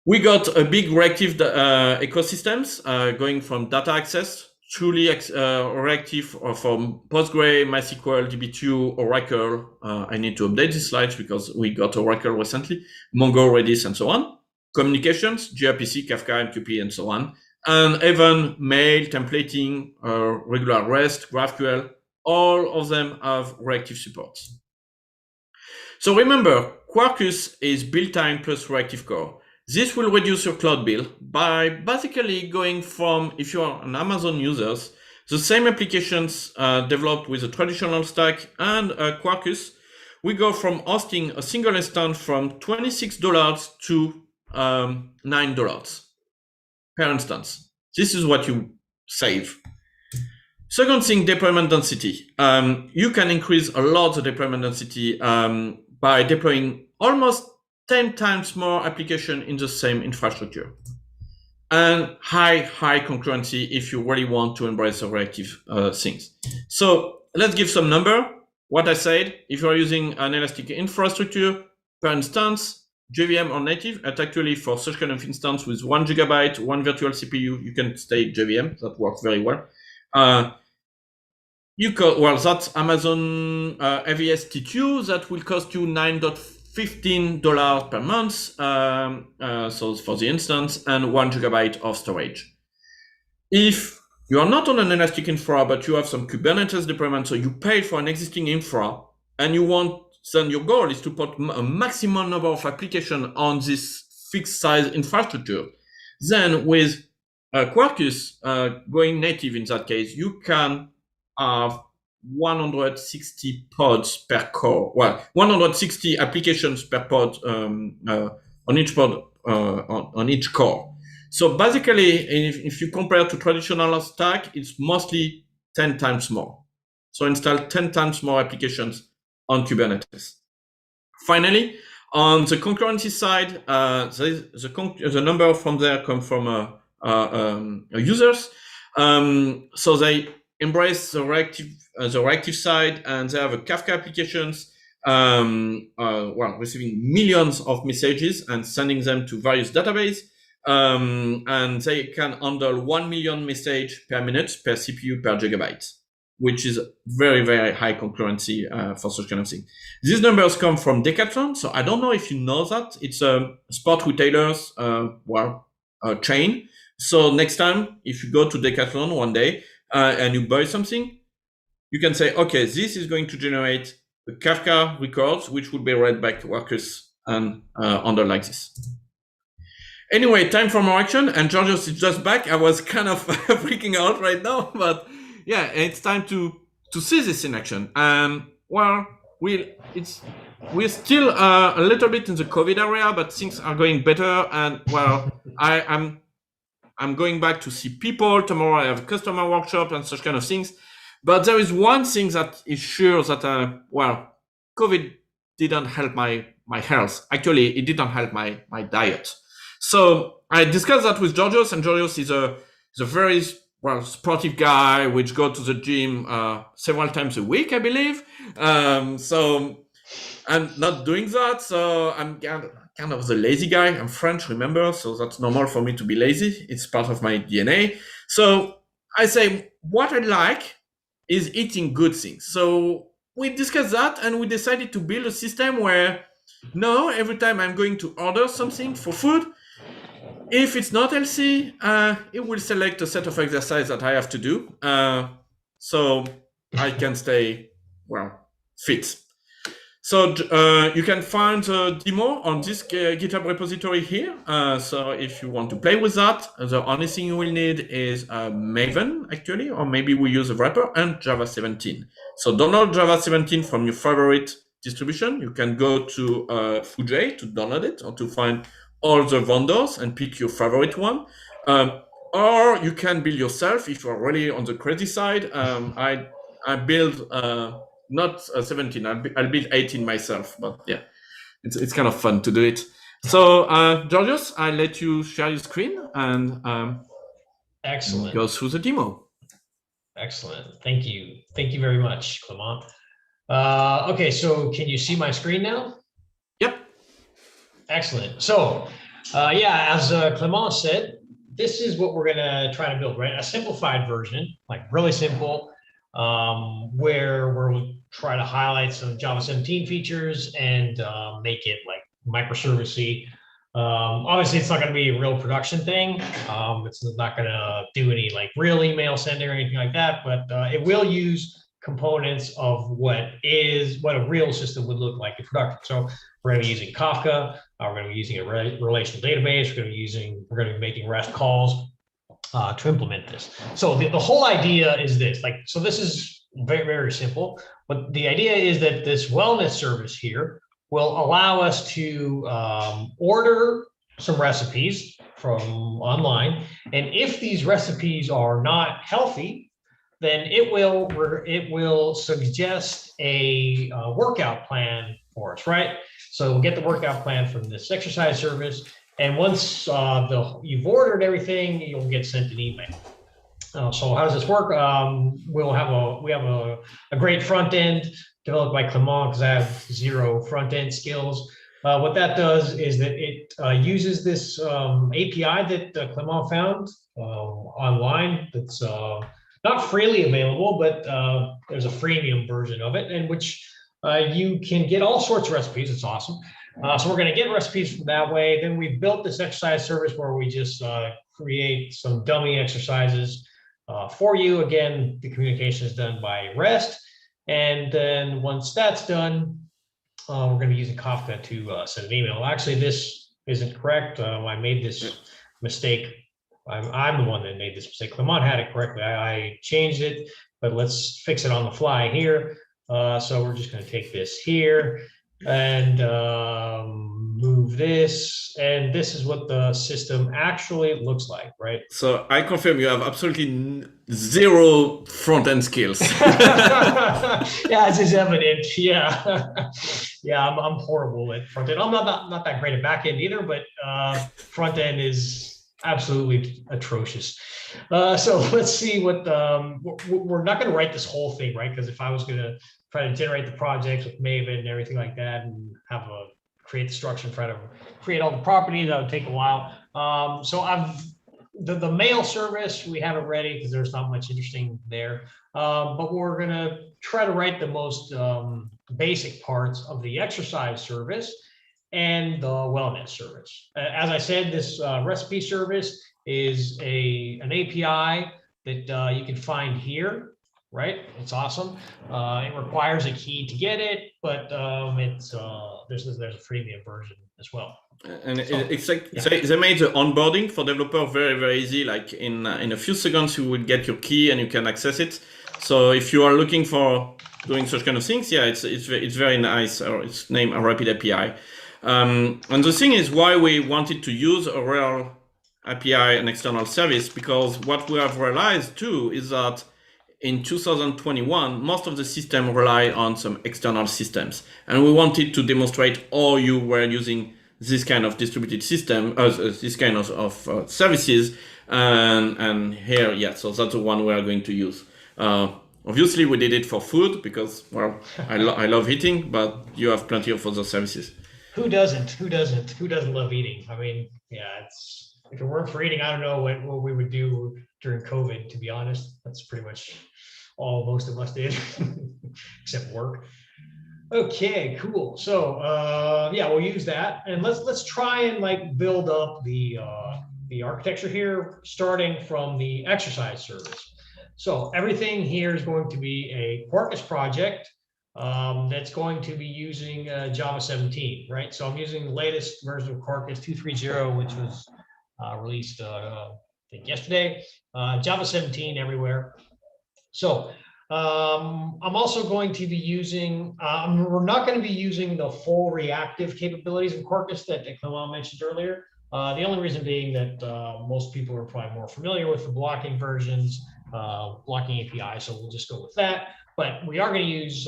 We got a big reactive ecosystems going from data access, truly reactive from Postgre, MySQL, DB2, Oracle. I need to update these slides because we got Oracle recently, Mongo, Redis, and so on. Communications, gRPC, Kafka, MQP, and so on. And even mail, templating, regular REST, GraphQL, all of them have reactive support. So remember, Quarkus is built-time plus reactive core. This will reduce your cloud bill by basically going from, if you are an Amazon user, the same applications developed with a traditional stack and Quarkus, we go from hosting a single instance from $26 to $9 per instance. This is what you save. Second thing, deployment density. You can increase a lot the deployment density by deploying almost 10 times more application in the same infrastructure. And high concurrency if you really want to embrace the reactive things. So let's give some number. What I said, if you're using an elastic infrastructure per instance, JVM or native, and actually for such kind of instance with 1 GB, 1 virtual CPU, you can stay JVM. That works very well. That's Amazon AVS T2 that will cost you $9.15 per month. So for the instance, and 1 GB of storage. If you are not on an elastic infra, but you have some Kubernetes deployment, so you pay for an existing infra, and you want, then your goal is to put a maximum number of applications on this fixed size infrastructure. Then with Quarkus going native in that case, you can have 160 pods per core. Well, 160 applications per pod on each pod on each core. So basically, if you compare to traditional stack, it's mostly 10 times more. So install 10 times more applications on Kubernetes. Finally, on the concurrency side, the number from there come from users. So they embrace the reactive side, and they have a Kafka applications, receiving millions of messages and sending them to various databases. And they can handle 1 million messages per minute per CPU per gigabyte, which is very, very high concurrency for such kind of thing. These numbers come from Decathlon. So I don't know if you know that. It's a sport retailers chain. So next time, if you go to Decathlon one day and you buy something, you can say, okay, this is going to generate the Kafka records, which will be read by Quarkus and handle like this. Anyway, time for more action. And Georgios is just back. I was kind of freaking out right now, but yeah, it's time to see this in action. We're still a little bit in the COVID area, but things are going better. And I'm going back to see people tomorrow. I have a customer workshop and such kind of things. But there is one thing that is sure that COVID didn't help my health. Actually, it didn't help my diet. So I discussed that with Georgios, and Georgios is a very sportive guy, which go to the gym several times a week, I believe. So I'm not doing that. So I'm kind of the lazy guy. I'm French, remember? So that's normal for me to be lazy. It's part of my DNA. So I say what I like is eating good things. So we discussed that, and we decided to build a system where now every time I'm going to order something for food, if it's not healthy, it will select a set of exercise that I have to do, so I can stay fit. So you can find the demo on this GitHub repository here. So if you want to play with that, the only thing you will need is Maven, actually, or maybe we use a wrapper, and Java 17. So download Java 17 from your favorite distribution. You can go to Fuji to download it, or to find all the vendors and pick your favorite one. Or you can build yourself if you're really on the crazy side. I build not 17, I'll build 18 myself, but yeah, it's kind of fun to do it. So Georgios, I'll let you share your screen and excellent. Go through the demo. Excellent. Thank you. Thank you very much, Clement. Okay, so can you see my screen now? Yep. Excellent. So, yeah, as Clement said, this is what we're going to try to build, right? A simplified version, like really simple, where we'll try to highlight some Java 17 features and make it like microservice-y. Obviously, it's not going to be a real production thing. It's not going to do any like real email sending or anything like that, but it will use components of what a real system would look like in production. So we're going to be using Kafka. We're going to be using a relational database. We're going to be making REST calls to implement this. So the whole idea is this. So this is very, very simple. But the idea is that this wellness service here will allow us to order some recipes from online. And if these recipes are not healthy, then it will suggest a workout plan for us, right? So we'll get the workout plan from this exercise service. And once you've ordered everything, you'll get sent an email. So how does this work? We have a great front end developed by Clement, because I have 0 front end skills. What that does is that it uses this API that Clement found online. That's not freely available, but there's a freemium version of it, in which you can get all sorts of recipes. It's awesome. So we're going to get recipes from that way. Then we've built this exercise service where we just create some dummy exercises for you. Again, the communication is done by REST. And then once that's done, we're going to be using Kafka to send an email. Actually, this isn't correct. I made this mistake. I'm the one that made this mistake. Clement had it correctly. I changed it, but let's fix it on the fly here. So we're just going to take this here and move this. And this is what the system actually looks like, right? So I confirm you have absolutely 0 front-end skills. Yeah, it's evident. Yeah. Yeah, I'm horrible at front-end. I'm not that great at back-end either, but front-end is absolutely atrocious. So let's see what we're not going to write this whole thing, right? Because if I was going to try to generate the projects with Maven and everything like that, and create the structure and try to create all the properties, that would take a while. So the mail service, we have it ready because there's not much interesting there. But we're going to try to write the most basic parts of the exercise service and the wellness service. As I said, this recipe service is an API that you can find here, right? It's awesome. It requires a key to get it, but there's a freemium version as well. And it's like they made the onboarding for developer very, very easy. Like in a few seconds, you will get your key and you can access it. So if you are looking for doing such kind of things, yeah, it's very nice. Or it's named a Rapid API. And the thing is why we wanted to use a real API, an external service, because what we have realized too is that in 2021, most of the system rely on some external systems. And we wanted to demonstrate how you were using this kind of distributed system, this kind of services. And here, yeah, so that's the one we are going to use. Obviously, we did it for food because, well, I love eating, but you have plenty of other services. Who doesn't? Who doesn't love eating? I mean, yeah, if it weren't for eating, I don't know what we would do during COVID, to be honest. That's pretty much all most of us did, except work. Okay, cool. So yeah, we'll use that. And let's try and build up the architecture here, starting from the exercise service. So everything here is going to be a Quarkus project that's going to be using Java 17, right? So I'm using the latest version of Quarkus 2.3.0, which was released, I think yesterday. Java 17 everywhere. So I'm also going to be using, we're not going to be using the full reactive capabilities of Quarkus that Clement mentioned earlier. The only reason being that most people are probably more familiar with the blocking versions, blocking API, so we'll just go with that. But we are going to use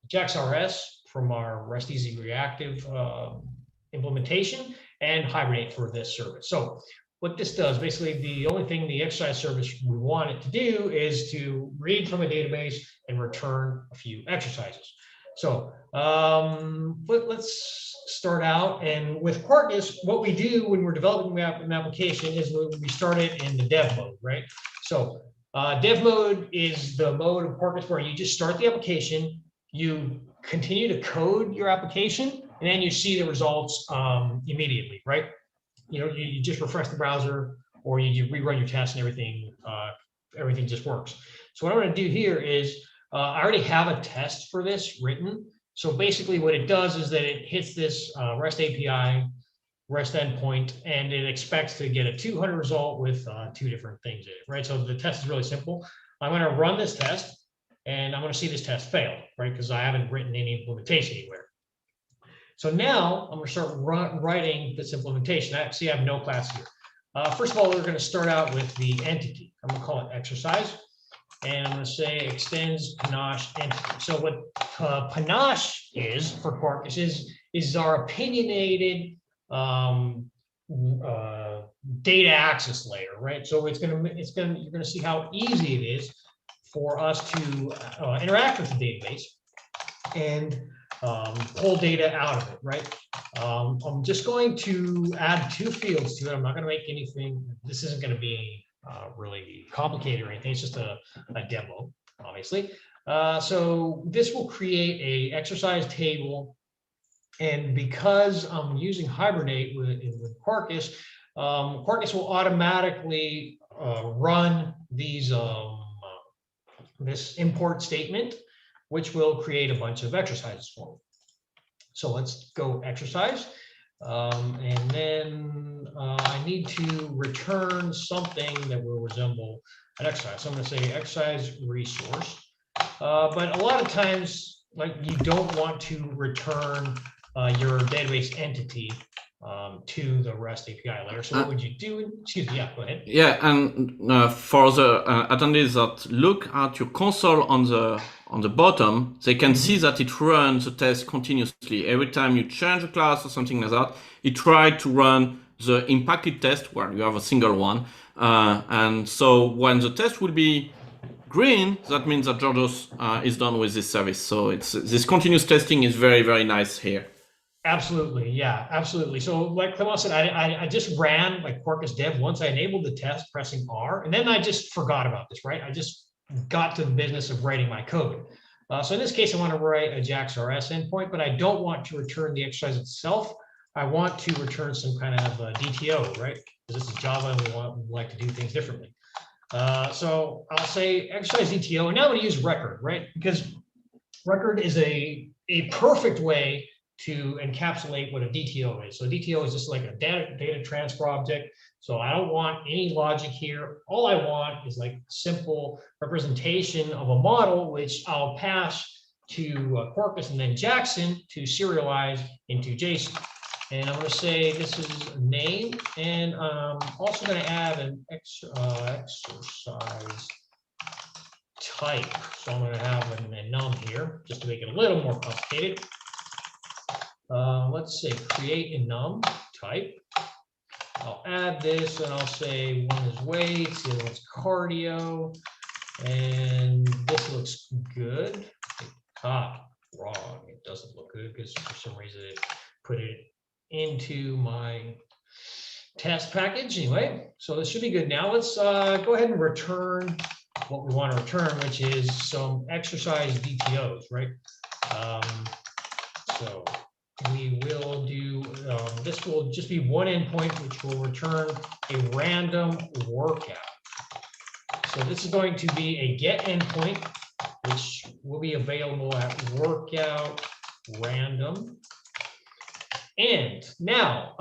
JAX-RS from our REST Easy Reactive implementation and Hibernate for this service. So what this does, basically the only thing the exercise service we want it to do is to read from a database and return a few exercises. So let's start out. And with Quarkus, what we do when we're developing an application is we start it in the dev mode, right? So dev mode is the mode of Quarkus where you just start the application, you continue to code your application, and then you see the results immediately, right? You just refresh the browser, or you rerun your tests, and everything just works. So what I'm going to do here is I already have a test for this written. So basically what it does is that it hits this REST API, REST endpoint, and it expects to get a 200 result with 2 different things in it, right? So the test is really simple. I'm going to run this test, and I'm going to see this test fail, right? Because I haven't written any implementation anywhere. So now I'm going to start writing this implementation. I have no class here. First of all, we're going to start out with the entity. I'm going to call it exercise. And I'm going to say extends panache entity. So what panache is for Quarkus is our opinionated data access layer, right? So you're going to see how easy it is for us to interact with the database and pull data out of it, right? I'm just going to add 2 fields to it. I'm not going to make anything. This isn't going to be really complicated or anything. It's just a demo, obviously. So this will create a exercise table. And because I'm using Hibernate with Quarkus, Quarkus will automatically run these this import statement, which will create a bunch of exercises for me. So let's go exercise. And then I need to return something that will resemble an exercise. So I'm going to say exercise resource. But a lot of times, like, you don't want to return your database entity to the REST API layer. So what would you do? Excuse me, yeah, go ahead. Yeah, and for the attendees that look at your console on the bottom, they can see that it runs the test continuously. Every time you change a class or something like that, it tries to run the impacted test where you have a single one. And so when the test will be green, that means that Georgios is done with this service. So this continuous testing is very, very nice here. Absolutely, yeah, absolutely. So like Clement said, I just ran like Quarkus dev once. I enabled the test pressing R, and then I just forgot about this, right? I just got to the business of writing my code. So in this case, I want to write a JAX-RS endpoint, but I don't want to return the exercise itself. I want to return some kind of DTO, right? Because this is Java, and we like to do things differently. So I'll say exercise DTO, and now I'm going to use record, right? Because record is a perfect way to encapsulate what a DTO is. So DTO is just like a data transfer object. So I don't want any logic here. All I want is like a simple representation of a model, which I'll pass to Quarkus and then Jackson to serialize into JSON. And I'm going to say this is a name, and I'm also going to add an exercise type. So I'm going to have a num here just to make it a little more complicated. Let's say create a num type. I'll add this, and I'll say 1 is weights, the other one's cardio, and this looks good. Wrong. It doesn't look good because for some reason it put it into my test package. Anyway, so this should be good. Now let's go ahead and return what we want to return, which is some exercise DTOs, right? So we will do, this will just be one endpoint, which will return a random workout. So this is going to be a get endpoint, which will be available at workout random. And now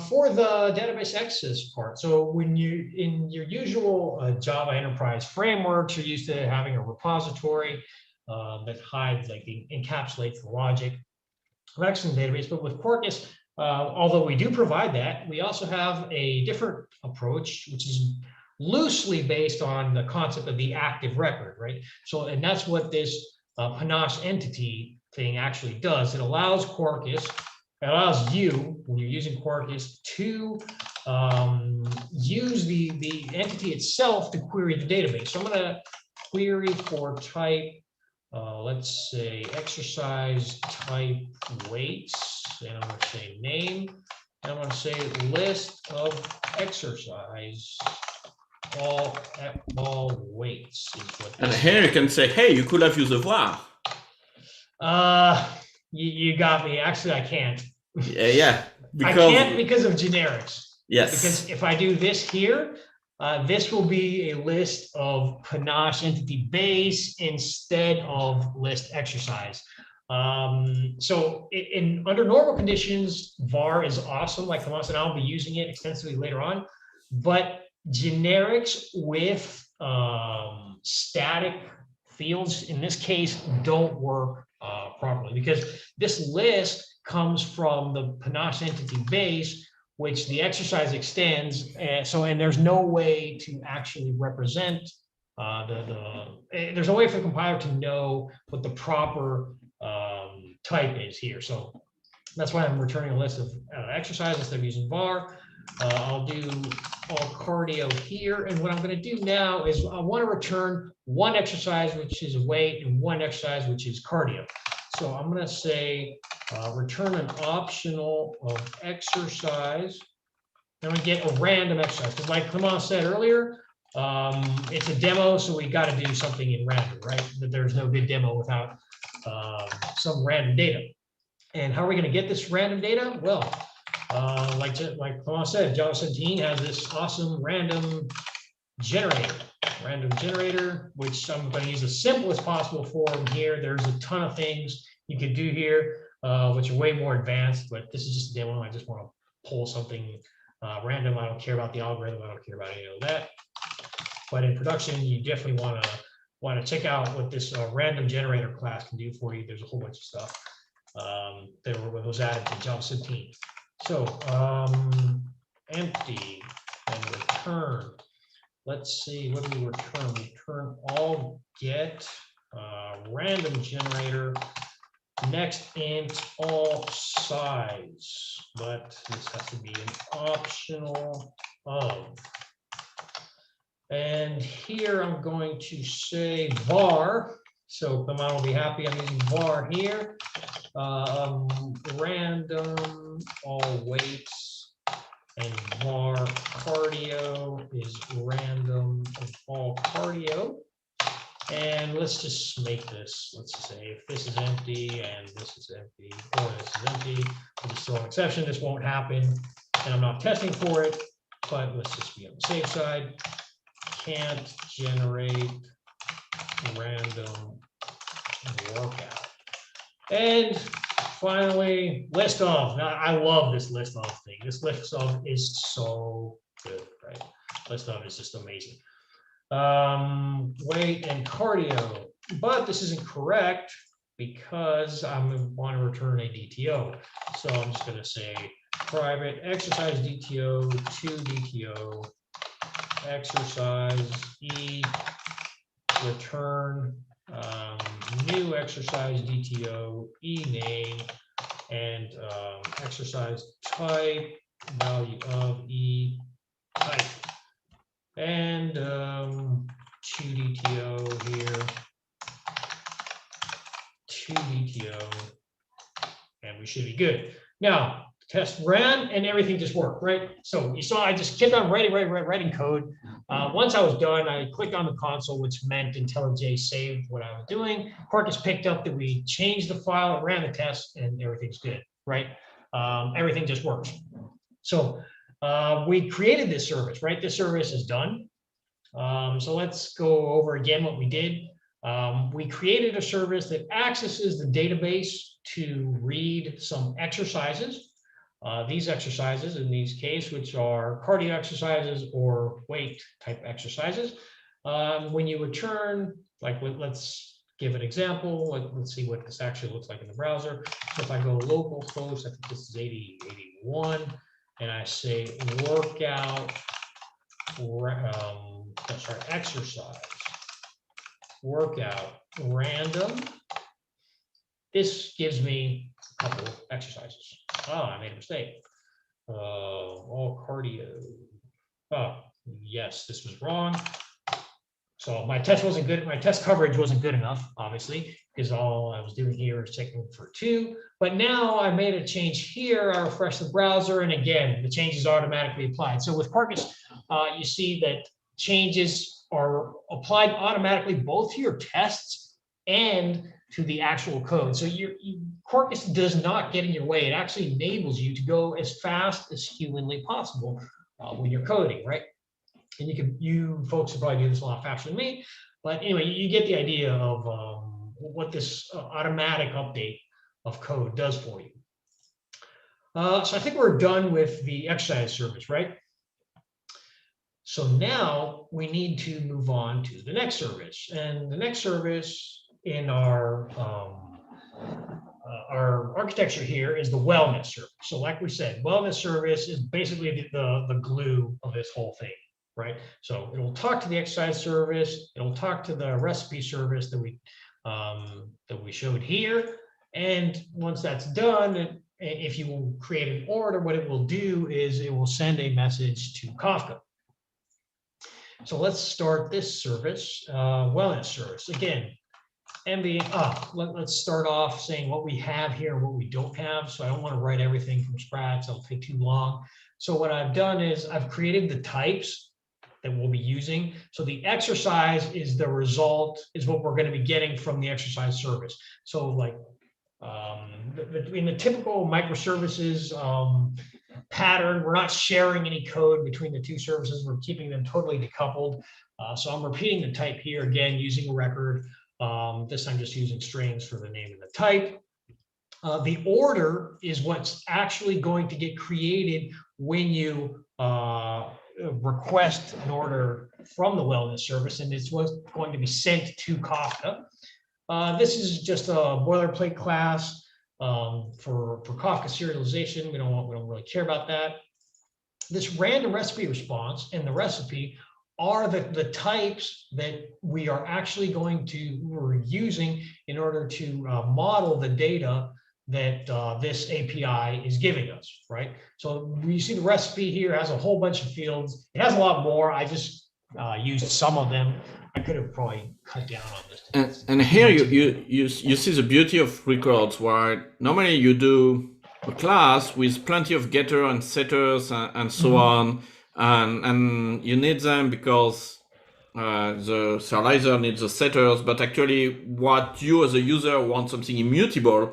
for the database access part. So when you, in your usual Java enterprise frameworks, you're used to having a repository that hides, like, encapsulates the logic of accessing the database. But with Quarkus, although we do provide that, we also have a different approach, which is loosely based on the concept of the active record, right? So, and that's what this panache entity thing actually does. It allows Quarkus, it allows you, when you're using Quarkus, to use the entity itself to query the database. So I'm going to query for type, let's say exercise type weights, and I'm going to say name, and I'm going to say list of exercise all weights. Is what and here you can say, hey, you could have used a var. You got me. Actually, I can't. Yeah. I can't because of generics. Yes. Because if I do this here, this will be a list of Panache entity base instead of list exercise. So under normal conditions, var is awesome. Like Clement said, I'll be using it extensively later on. But generics with static fields, in this case, don't work properly, because this list comes from the Panache entity base, which the exercise extends, and there's no way to actually represent there's no way for the compiler to know what the proper type is here. So that's why I'm returning a list of exercises instead of using var. I'll do all cardio here, and what I'm going to do now is I want to return one exercise, which is a weight, and one exercise, which is cardio. So I'm going to say return an optional of exercise. I'm going to get a random exercise, because like Clement said earlier, it's a demo, so we got to do something in random, right? That there's no good demo without some random data. And how are we going to get this random data? Well, like Clement said, Java 17 has this awesome random generator, which I'm going to use the simplest possible form here. There's a ton of things you could do here, which are way more advanced, but this is just a demo. I just want to pull something random. I don't care about the algorithm. I don't care about any of that. But in production, you definitely want to check out what this random generator class can do for you. There's a whole bunch of stuff that was added to Java 17. So empty and return. Let's see, what do we return? Return all get random generator next int all size, but this has to be an optional of. And here I'm going to say var. So Clement will be happy I'm using var here. Random all weights, and var cardio is random of all cardio. And let's just make this, let's just say if this is empty and this is empty, or this is empty, we'll just throw an exception. This won't happen, and I'm not testing for it, but let's just be on the safe side. Can't generate random workout. And finally, list of. Now, I love this list of thing. This list of is so good, right? List of is just amazing. Weight and cardio, but this isn't correct because I want to return a DTO. So I'm just going to say private exercise DTO to DTO exercise E return new exercise DTO E name and exercise type value of E type. And 2 DTO here, 2 DTO, and we should be good. Now, test ran and everything just worked, right? So you saw I just kept on writing code. Once I was done, I clicked on the console, which meant IntelliJ saved what I was doing. Quarkus picked up that we changed the file, ran the test, and everything's good, right? Everything just works. So we created this service, right? This service is done. So let's go over again what we did. We created a service that accesses the database to read some exercises. These exercises, in these case, which are cardio exercises or weight type exercises. When you return, like let's give an example. Let's see what this actually looks like in the browser. So if I go localhost, I think this is 8081. And I say workout, exercise, workout random. This gives me a couple of exercises. Oh, I made a mistake. all cardio. Oh, yes, this was wrong. So my test wasn't good. My test coverage wasn't good enough, obviously, because all I was doing here is checking for 2. But now I made a change here. I refresh the browser, and again, the change is automatically applied. So with Quarkus, you see that changes are applied automatically both to your tests and to the actual code. So Quarkus does not get in your way. It actually enables you to go as fast as humanly possible when you're coding, right? And you folks will probably do this a lot faster than me. But anyway, you get the idea of what this automatic update of code does for you. So I think we're done with the exercise service, right? So now we need to move on to the next service. And the next service in our architecture here is the wellness service. So like we said, wellness service is basically the glue of this whole thing. Right, so it will talk to the exercise service. It will talk to the recipe service that we showed here. And once that's done, if you will create an order, what it will do is it will send a message to Kafka. So let's start this service, wellness service. Again, let's start off saying what we have here and what we don't have. So I don't want to write everything from scratch. That'll take too long. So what I've done is I've created the types that we'll be using. So the exercise is the result, is what we're going to be getting from the exercise service. So like in the typical microservices pattern, we're not sharing any code between the two services. We're keeping them totally decoupled. So I'm repeating the type here again using a record. This time just using strings for the name of the type. The order is what's actually going to get created when you request an order from the wellness service, and it's what's going to be sent to Kafka. This is just a boilerplate class for Kafka serialization. We don't really care about that. This random recipe response and the recipe are the types that we are actually we're using in order to model the data that this API is giving us, right? So you see the recipe here has a whole bunch of fields. It has a lot more. I just used some of them. I could have probably cut down on this. And here you see the beauty of records, where normally you do a class with plenty of getter and setters and so on, and you need them because the serializer needs the setters, but actually what you as a user want something immutable.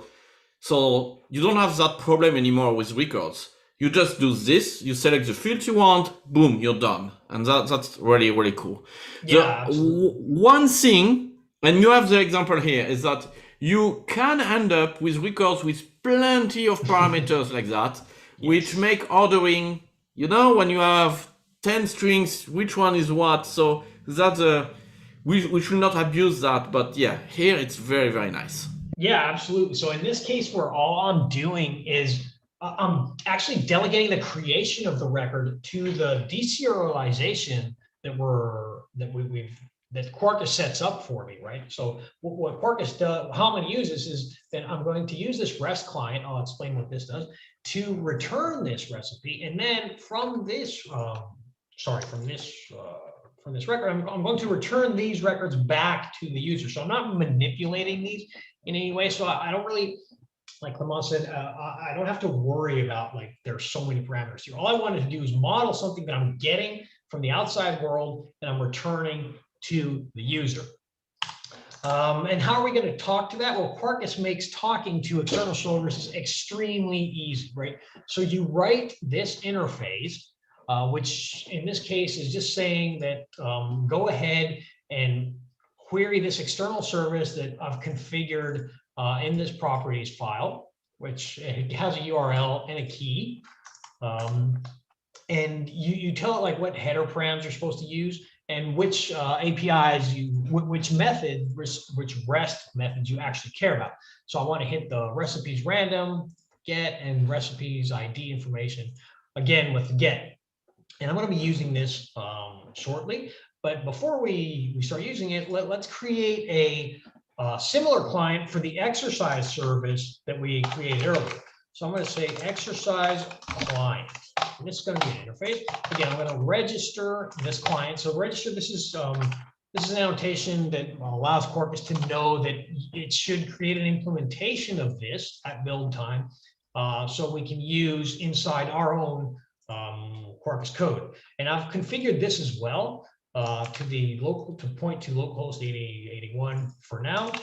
So you don't have that problem anymore with records. You just do this, you select the fields you want, boom, you're done. And that's really, really cool. Yeah, one thing, and you have the example here, is that you can end up with records with plenty of parameters like that, which make ordering, when you have 10 strings, which one is what. So that's we should not abuse that, but yeah, here it's very, very nice. Yeah, absolutely. So in this case, where all I'm doing is I'm actually delegating the creation of the record to the deserialization that Quarkus sets up for me, right? So what Quarkus does, how I'm going to use this is that I'm going to use this REST client. I'll explain what this does to return this recipe, and then from this record, I'm going to return these records back to the user. So I'm not manipulating these in any way. So I don't really, like Clement said, I don't have to worry about like there's so many parameters here. All I wanted to do is model something that I'm getting from the outside world and I'm returning to the user. And how are we going to talk to that? Well, Quarkus makes talking to external services extremely easy, right? So you write this interface, which in this case is just saying that go ahead and query this external service that I've configured in this properties file, which has a URL and a key. And you tell it like what header params you're supposed to use and which APIs which REST methods you actually care about. So I want to hit the recipes random, get, and recipes ID information, again with get. And I'm going to be using this shortly. But before we start using it, let's create a similar client for the exercise service that we created earlier. So I'm going to say exercise client. And this is going to be an interface. Again, I'm going to register this client. So register, this is an annotation that allows Quarkus to know that it should create an implementation of this at build time, so we can use inside our own Quarkus code. And I've configured this as well to point to localhost 8081 for now.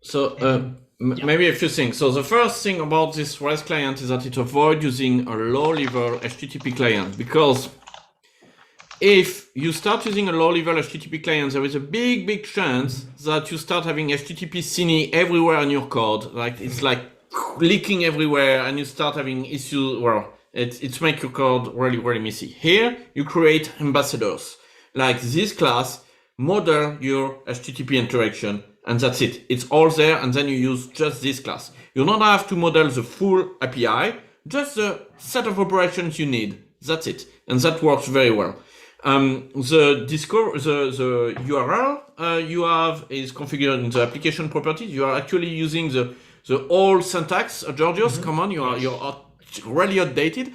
So maybe a few things. So the first thing about this REST client is that it avoids using a low-level HTTP client, because if you start using a low-level HTTP client, there is a big chance that you start having HTTP CINI everywhere in your code. Like it's like leaking everywhere, and you start having issues. Well, it's make your code really messy. Here, you create ambassadors like this class, model your HTTP interaction, and that's it. It's all there, and then you use just this class. You don't have to model the full API, just the set of operations you need. That's it, and that works very well. The URL you have is configured in the application properties. You are actually using the old syntax. Georgios, come on, you're really outdated.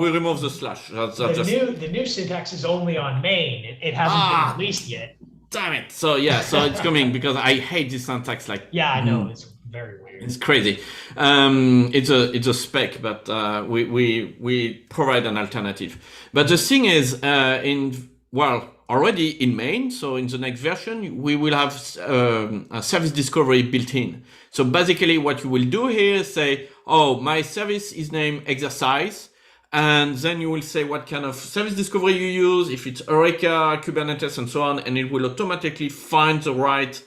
We remove the slash. The new syntax is only on main. It hasn't been released yet. Damn it! So it's coming, because I hate this syntax. Like, yeah, I know, it's very weird. It's crazy. It's a spec, but we provide an alternative. But the thing is, already in main, so in the next version, we will have a service discovery built in. So basically what you will do here is say, oh, my service is named exercise. And then you will say what kind of service discovery you use, if it's Eureka, Kubernetes, and so on, and it will automatically find the right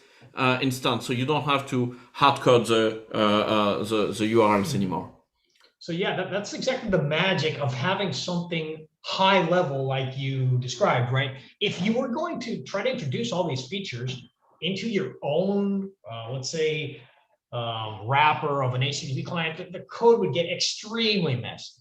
instance. So you don't have to hardcode the URLs anymore. So yeah, that's exactly the magic of having something high level like you described, right? If you were going to try to introduce all these features into your own, let's say, wrapper of an HTTP client, the code would get extremely messy.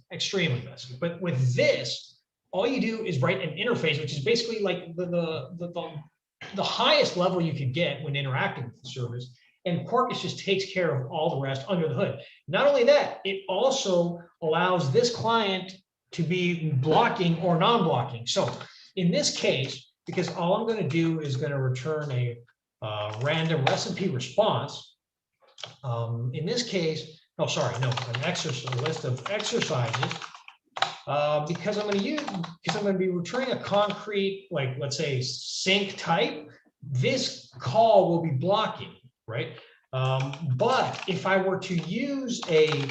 But with this, all you do is write an interface, which is basically like the highest level you could get when interacting with the service. And Quarkus just takes care of all the rest under the hood. Not only that, it also allows this client to be blocking or non-blocking. So in this case, because all I'm going to do is going to return a random recipe response. In this case, a list of exercises, because I'm going to be returning a concrete, like, let's say, sync type. This call will be blocking, right? But if I were to use a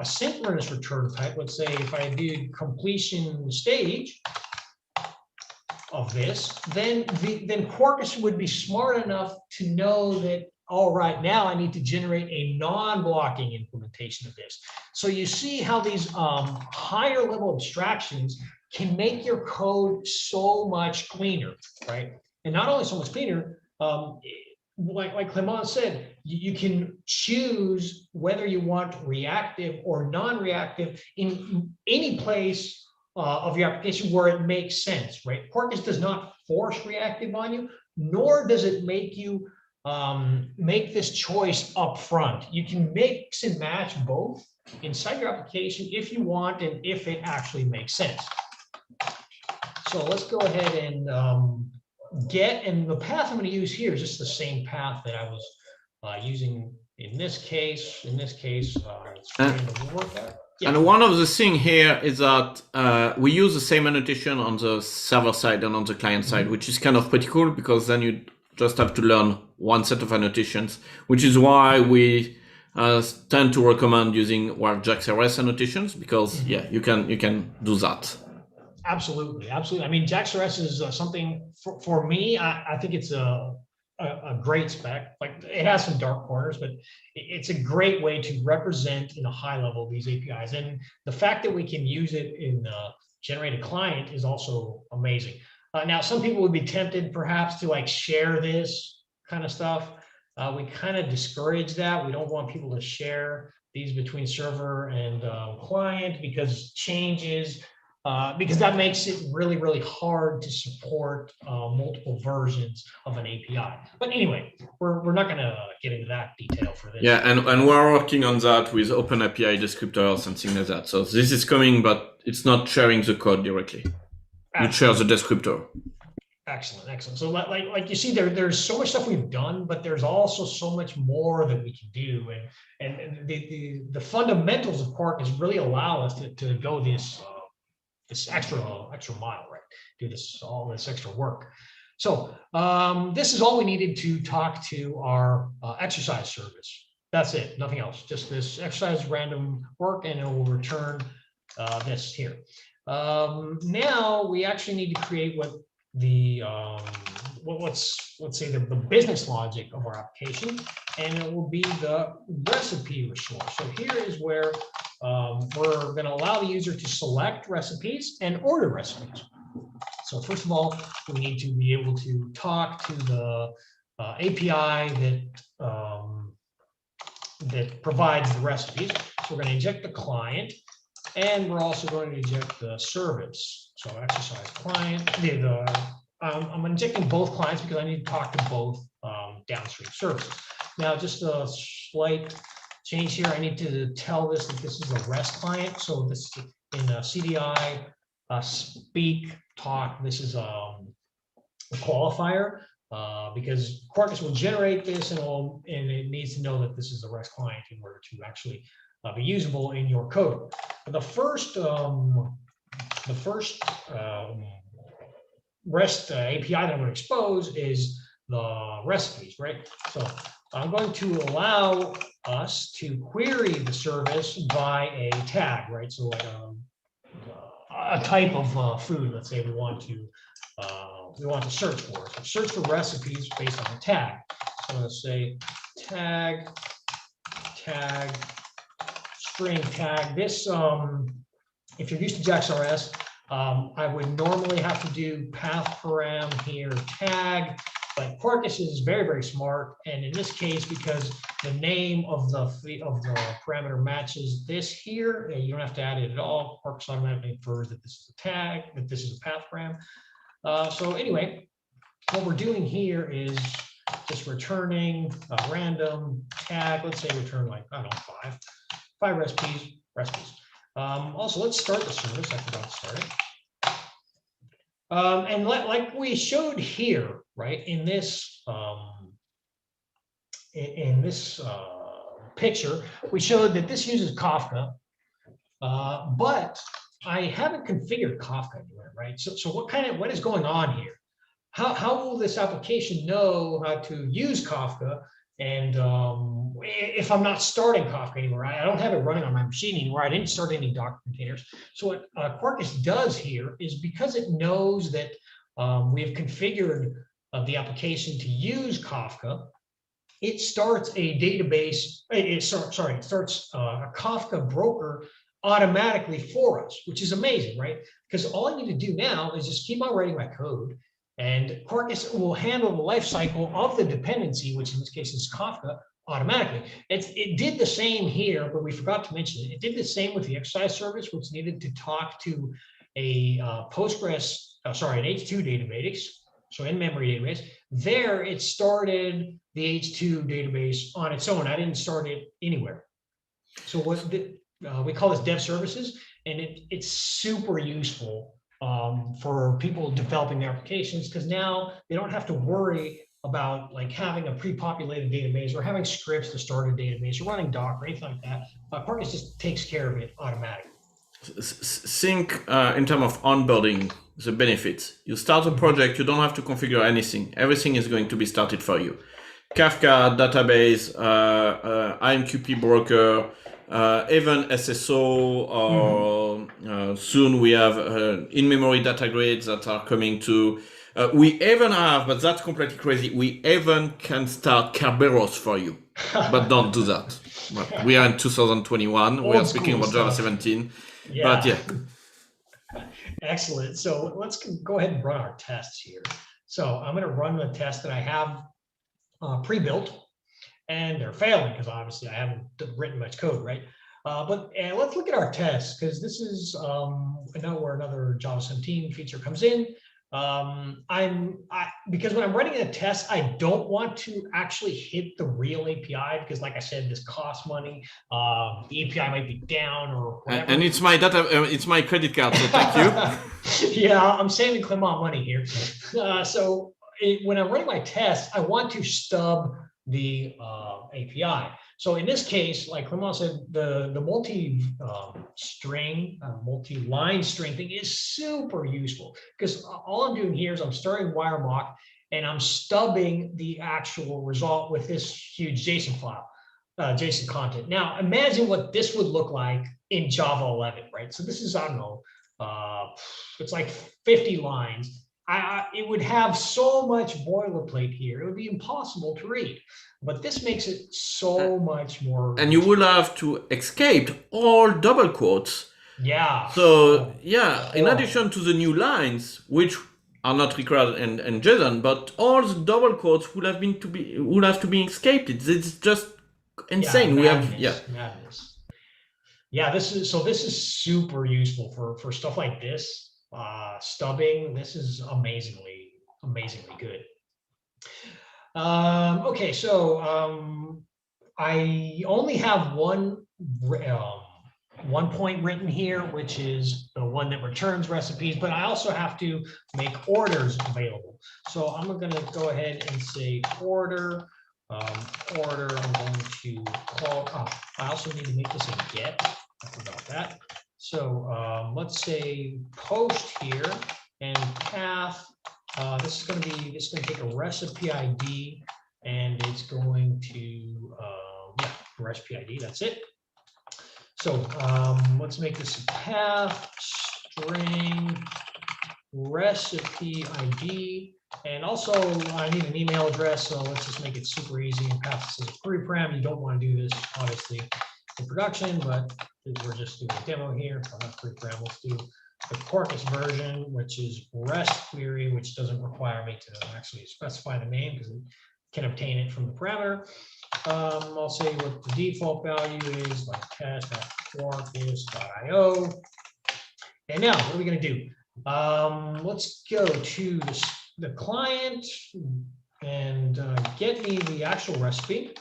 synchronous return type, let's say if I did completion stage of this, then Quarkus would be smart enough to know that, all right, now I need to generate a non-blocking implementation of this. So you see how these higher level abstractions can make your code so much cleaner, right? And not only so much cleaner, like Clement said, you can choose whether you want reactive or non-reactive in any place of your application where it makes sense, right? Quarkus does not force reactive on you, nor does it make you make this choice up front. You can mix and match both inside your application if you want and if it actually makes sense. So let's go ahead and and the path I'm going to use here is just the same path that I was using in this case. And one of the things here is that we use the same annotation on the server side and on the client side, which is kind of pretty cool, because then you just have to learn one set of annotations, which is why we tend to recommend using JAX-RS annotations, because you can do that. Absolutely. I mean, JAX-RS is something for me. I think it's a great spec. Like, it has some dark corners, but it's a great way to represent in a high level these APIs. And the fact that we can use it in generated client is also amazing. Now, some people would be tempted perhaps to like share this kind of stuff. We kind of discourage that. We don't want people to share these between server and client, because changes because that makes it really, really hard to support multiple versions of an API. But anyway, we're not going to get into that detail for this. Yeah, and we're working on that with open API descriptors and things like that. So this is coming, but it's not sharing the code directly. You share the descriptor. Excellent, excellent. So like you see, there's so much stuff we've done, but there's also so much more that we can do. And the fundamentals of Quarkus really allow us to go this extra mile, right? Do all this extra work. So this is all we needed to talk to our exercise service. That's it, nothing else. Just this exercise random work, and it will return this here. Now we actually need to create what the let's say the business logic of our application, and it will be the recipe resource. So here is where we're going to allow the user to select recipes and order recipes. So first of all, we need to be able to talk to the API that provides the recipes. So we're going to inject the client, and we're also going to inject the service. So exercise client. I'm injecting both clients because I need to talk to both downstream services. Now, just a slight change here. I need to tell this that this is a REST client. So this is in CDI speak talk. This is a qualifier because Quarkus will generate this, and it needs to know that this is a REST client in order to actually be usable in your code. But the first REST API that I'm going to expose is the recipes, right? So I'm going to allow us to query the service by a tag, right? So like a type of food, let's say we want to search for. So search for recipes based on a tag. So I'm going to say tag, string tag. This, if you're used to JAX-RS, I would normally have to do path param here tag, but Quarkus is very, very smart. And in this case, because the name of the parameter matches this here, you don't have to add it at all. Quarkus automatically infers that this is a tag, that this is a path param. So anyway, what we're doing here is just returning a random tag. Let's say return like, I don't know, five recipes. Also, let's start the service. I forgot to start it. And like we showed here, right, in this picture, we showed that this uses Kafka, but I haven't configured Kafka anywhere, right? So what is going on here? How will this application know how to use Kafka? And if I'm not starting Kafka anywhere, I don't have it running on my machine anymore. I didn't start any Docker containers. So what Quarkus does here is, because it knows that we have configured the application to use Kafka, it starts a database. It starts a Kafka broker automatically for us, which is amazing, right? Because all I need to do now is just keep on writing my code, and Quarkus will handle the life cycle of the dependency, which in this case is Kafka, automatically. It did the same here, but we forgot to mention it. It did the same with the exercise service, which needed to talk to a an H2 database, so in-memory database. There, it started the H2 database on its own. I didn't start it anywhere. So we call this dev services, and it's super useful for people developing their applications, because now they don't have to worry about like having a pre-populated database or having scripts to start a database or running Docker or anything like that. Quarkus just takes care of it automatically. Think in terms of onboarding, the benefits. You start a project, you don't have to configure anything. Everything is going to be started for you. Kafka, database, IMQP broker, even SSO, or soon we have in-memory data grids that are coming to. We even have, but that's completely crazy, we even can start Kerberos for you, but don't do that. Well, we are in 2021, we are speaking about Java 17, but yeah. Excellent. So let's go ahead and run our tests here. So I'm going to run the test that I have pre-built, and they're failing because obviously I haven't written much code, right? But let's look at our tests, because this is now where another Java 17 feature comes in. Because when I'm running a test, I don't want to actually hit the real API, because like I said, this costs money. The API might be down or whatever. And it's my data, it's my credit card, so thank you. Yeah, I'm saving Clement money here. When I'm running my test, I want to stub the API. So in this case, like Clement said, the multi-line string thing is super useful, because all I'm doing here is I'm starting wiremock and I'm stubbing the actual result with this huge JSON file, JSON content. Now imagine what this would look like in Java 11, right? So this is, I don't know, it's like 50 lines. It would have so much boilerplate here, it would be impossible to read. But this makes it so much more. And you will have to escape all double quotes. Yeah. So yeah, in addition to the new lines, which are not required in JSON, but all the double quotes would have to be escaped. It's just insane. Madness. Yeah, this is super useful for stuff like this. Stubbing, this is amazingly good. Okay, so I only have one point written here, which is the one that returns recipes, but I also have to make orders available. So I'm going to go ahead and say order. I'm going to call. I also need to make this a get. I forgot that. So let's say post here and path. This is going to take a recipe ID, and it's going to recipe ID. That's it. So let's make this a path string recipe ID, and also I need an email address. So let's just make it super easy. And path is a query param. You don't want to do this obviously in production, but we're just doing a demo here. Not query param. Let's do the Quarkus version, which is REST query, which doesn't require me to actually specify the name because it can obtain it from the parameter. I'll say what the default value is, like test.quarkus.io. And now what are we going to do? Let's go to the client and get me the actual recipe.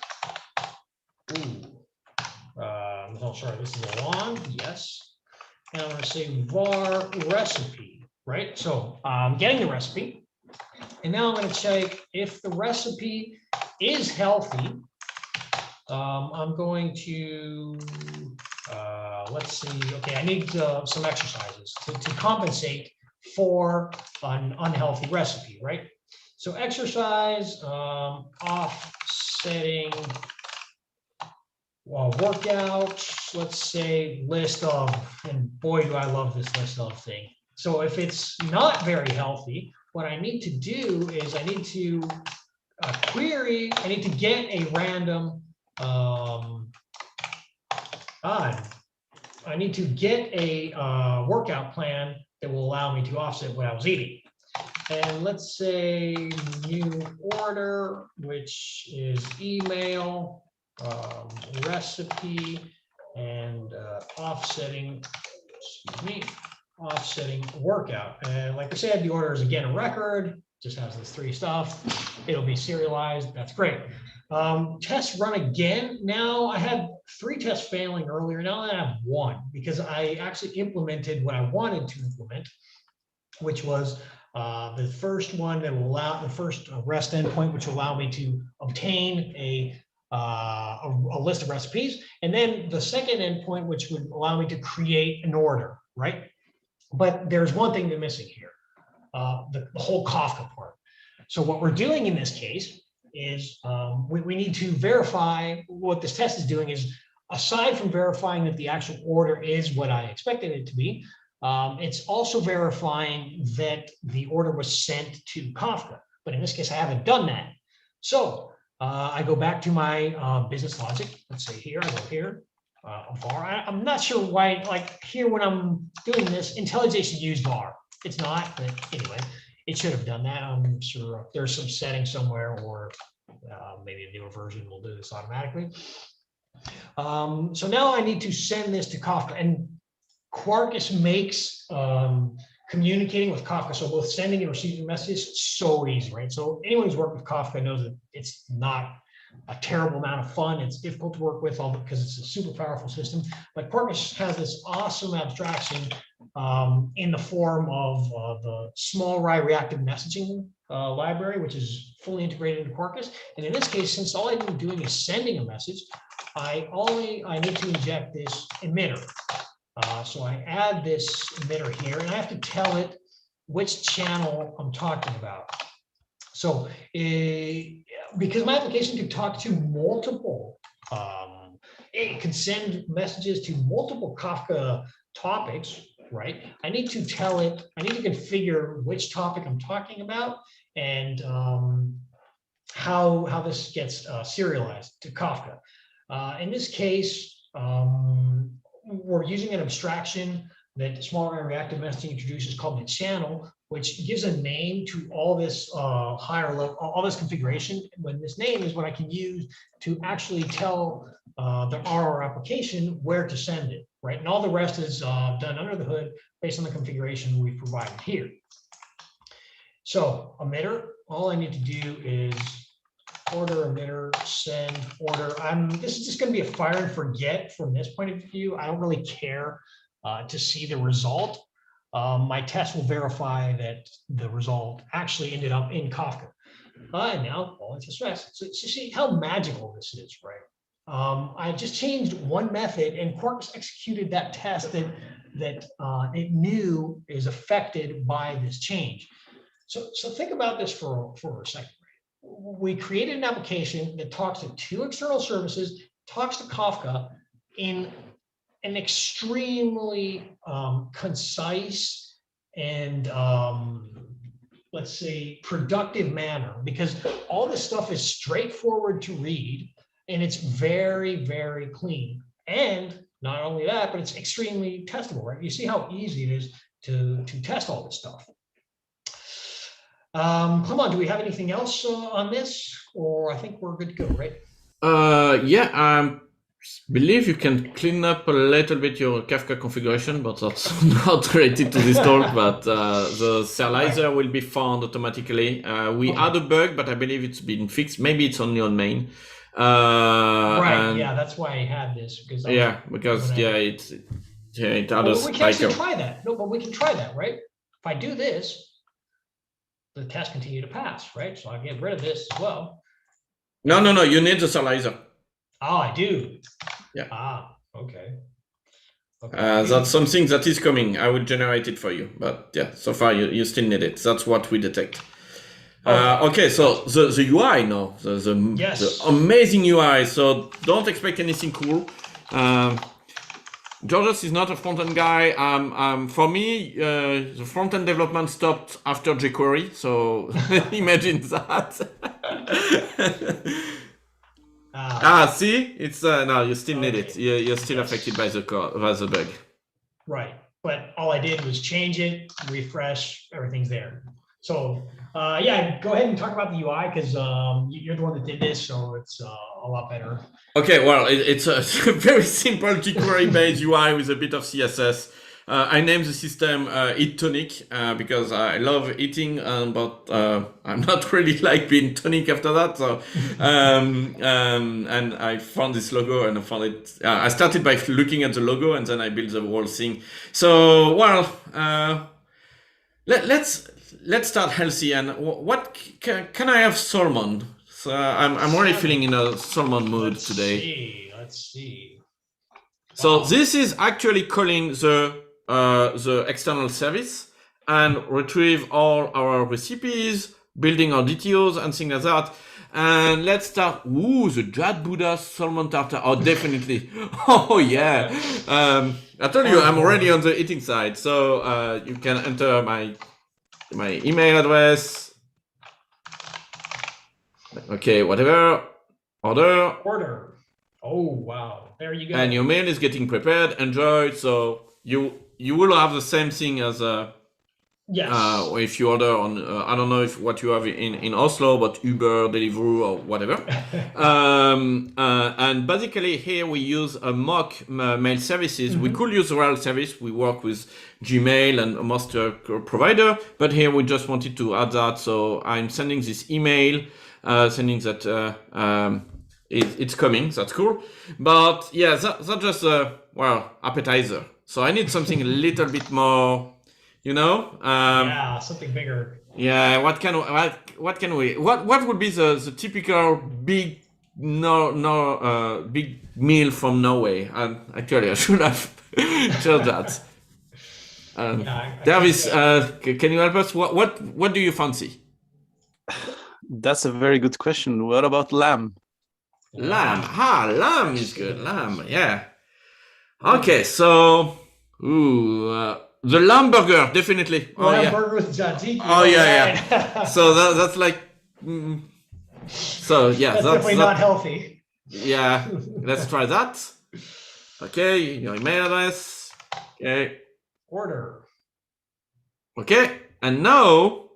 Oh, sorry, this is a long, yes. And I'm going to say var recipe, right? So I'm getting the recipe. And now I'm going to check if the recipe is healthy. I'm going to, let's see, okay, I need some exercises to compensate for an unhealthy recipe, right? So exercise, offsetting, workout, let's say list of, and boy, do I love this list of thing. So if it's not very healthy, what I need to do is I need to query, I need to get a random, I need to get a workout plan that will allow me to offset what I was eating. And let's say new order, which is email, recipe, and offsetting workout. And like I said, the order is again a record, just has this 3 stuff. It'll be serialized. That's great. Test run again. Now I had 3 tests failing earlier. Now I have 1 because I actually implemented what I wanted to implement, which was the first one that will allow the first REST endpoint, which will allow me to obtain a list of recipes, and then the second endpoint, which would allow me to create an order, right? But there's one thing that's missing here, the whole Kafka part. So what we're doing in this case is we need to verify what this test is doing is, aside from verifying that the actual order is what I expected it to be, it's also verifying that the order was sent to Kafka. But in this case, I haven't done that. So I go back to my business logic. Let's say here, I go here, var. I'm not sure why, like here when I'm doing this, IntelliJ should use var. It's not, but anyway, it should have done that. I'm sure there's some setting somewhere, or maybe a newer version will do this automatically. So now I need to send this to Kafka, and Quarkus makes communicating with Kafka, so both sending and receiving messages, so easy, right? So anyone who's worked with Kafka knows that it's not a terrible amount of fun. It's difficult to work with, all because it's a super powerful system. But Quarkus has this awesome abstraction in the form of the SmallRye reactive messaging library, which is fully integrated into Quarkus. And in this case, since all I'm doing is sending a message, I need to inject this emitter. So I add this emitter here, and I have to tell it which channel I'm talking about. So because my application can talk to multiple, it can send messages to multiple Kafka topics, right? I need to tell it, I need to configure which topic I'm talking about and how this gets serialized to Kafka. In this case, we're using an abstraction that SmallRye reactive messaging introduces called the channel, which gives a name to all this higher level, all this configuration. When this name is what I can use to actually tell our application where to send it, right? And all the rest is done under the hood based on the configuration we've provided here. So emitter, all I need to do is order emitter, send, order. This is just going to be a fire and forget from this point of view. I don't really care to see the result. My test will verify that the result actually ended up in Kafka. And now all into stress. So see how magical this is, right? I just changed one method, and Quarkus executed that test that it knew is affected by this change. So think about this for a second. We created an application that talks to two external services, talks to Kafka in an extremely concise and let's say productive manner, because all this stuff is straightforward to read and it's very, very clean. And not only that, but it's extremely testable, right? You see how easy it is to test all this stuff. Clement, do we have anything else on this, or I think we're good to go, right? Yeah, I believe you can clean up a little bit your Kafka configuration, but that's not related to this talk. But the serializer will be found automatically. We had a bug, but I believe it's been fixed. Maybe it's only on main. Right. Yeah, that's why I had this because it had we can actually try that. No, but we can try that, right? If I do this, the test continue to pass, right? So I get rid of this as well. No, you need the serializer. Oh, I do. Yeah. Okay. That's something that is coming. I will generate it for you. But yeah, so far you still need it. That's what we detect. Okay, so the UI now, the amazing UI. So don't expect anything cool. Georgios is not a front-end guy. For me, the front-end development stopped after jQuery, so imagine that. See, it's no, you still need it. You're still affected by the bug. Right, but all I did was change it, refresh, everything's there. So yeah, go ahead and talk about the UI because you're the one that did this, so it's a lot better. Okay, well, it's a very simple jQuery-based UI with a bit of CSS. I named the system Eat Tonic because I love eating, but I'm not really like being tonic after that. So, and I found this logo and I found it. I started by looking at the logo and then I built the whole thing. So, well, let's start healthy. And what can I have salmon? So I'm already feeling in a salmon mood today. Let's see. So this is actually calling the external service and retrieve all our recipes, building our DTOs and things like that. And let's start. Ooh, the Jad Buddha salmon tartar. Oh, definitely. Oh yeah. I told you I'm already on the eating side. So you can enter my email address. Okay, whatever. Order. Oh wow, there you go. And your meal is getting prepared. Enjoy. So you will have the same thing as Yes. Or if you order on, I don't know if what you have in Oslo, but Uber, Deliveroo, or whatever. And basically here we use a mock mail services. We could use real service. We work with Gmail and most provider, but here we just wanted to add that. So I'm sending this email, sending that it's coming. That's cool. But yeah, that's just a, well, appetizer. So I need something a little bit more, you know, yeah, something bigger. yeah. What would be the typical big big meal from Norway? And actually, I should have chose that. Davis, can you help us? What do you fancy? That's a very good question. What about lamb? Lamb. Lamb is good. Lamb, yeah. Okay, so the lamb burger, definitely. Lamb burger with tzatziki. Oh yeah. So that's like. So yeah, that's definitely not healthy. Yeah, let's try that. Okay, your email address. Okay. Order. Okay, and now,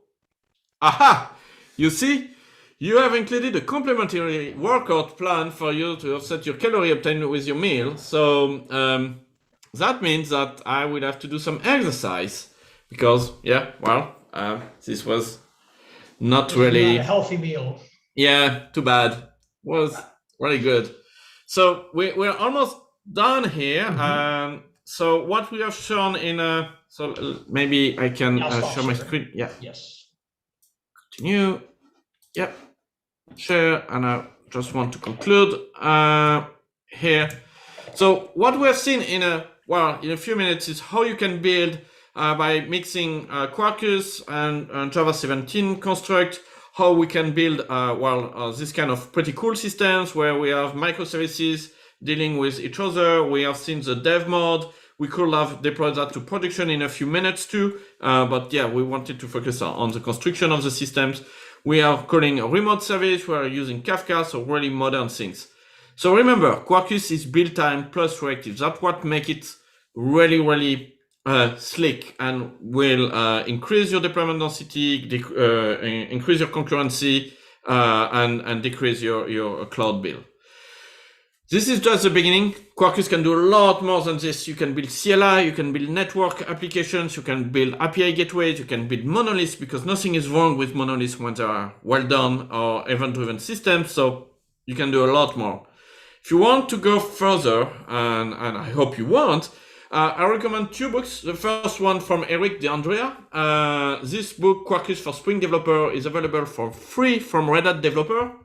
aha! You see, you have included a complementary workout plan for you to offset your calorie obtained with your meal. So that means that I will have to do some exercise because, yeah, well, this was not really a healthy meal. Yeah, too bad. Was really good. So we're almost done here. So what we have shown in so maybe I can share my screen. Yeah. Yes. Continue. Yep. Share, and I just want to conclude here. So what we have seen in a few minutes is how you can build by mixing Quarkus and Java 17 construct. How we can build this kind of pretty cool systems where we have microservices dealing with each other. We have seen the dev mode. We could have deployed that to production in a few minutes too. But yeah, we wanted to focus on the construction of the systems. We are calling a remote service. We are using Kafka, so really modern things. So remember, Quarkus is build time plus reactive. That's what makes it really, really slick and will increase your deployment density, increase your concurrency, and decrease your cloud bill. This is just the beginning. Quarkus can do a lot more than this. You can build CLI, you can build network applications, you can build API gateways, you can build monoliths, because nothing is wrong with monoliths when they are well done or event-driven systems. So you can do a lot more. If you want to go further, and I hope you want, I recommend 2 books. The first one from Eric DeAndrea. This book, Quarkus for Spring Developer, is available for free from Red Hat Developer.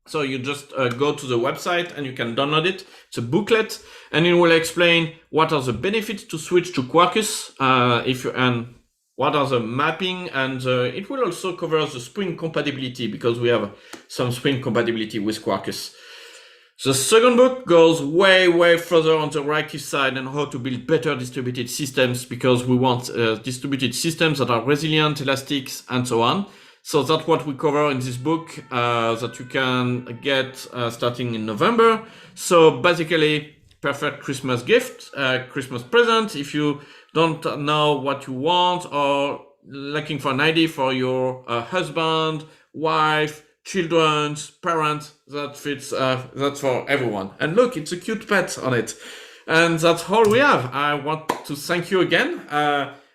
So you just go to the website and you can download it. It's a booklet, and it will explain what are the benefits to switch to Quarkus, and what are the mapping, and it will also cover the Spring compatibility, because we have some Spring compatibility with Quarkus. The second book goes way, way further on the reactive side and how to build better distributed systems, because we want distributed systems that are resilient, elastic, and so on. So that's what we cover in this book that you can get starting in November. So basically, perfect Christmas gift, Christmas present. If you don't know what you want or looking for an idea for your husband, wife, children's, parents, that fits, that's for everyone. And look, it's a cute pet on it. And that's all we have. I want to thank you again.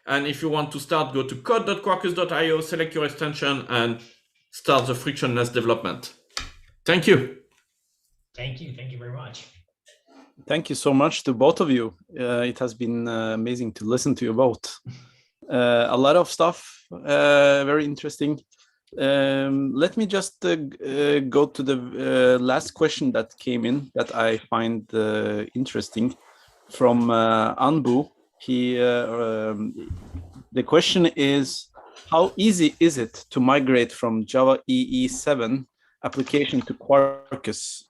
And if you want to start, go to code.quarkus.io, select your extension, and start the frictionless development. Thank you. Thank you. Thank you very much. Thank you so much to both of you. It has been amazing to listen to you both. A lot of stuff, very interesting. Let me just go to the last question that came in that I find interesting from Anbu. The question is, how easy is it to migrate from Java EE 7 application to Quarkus?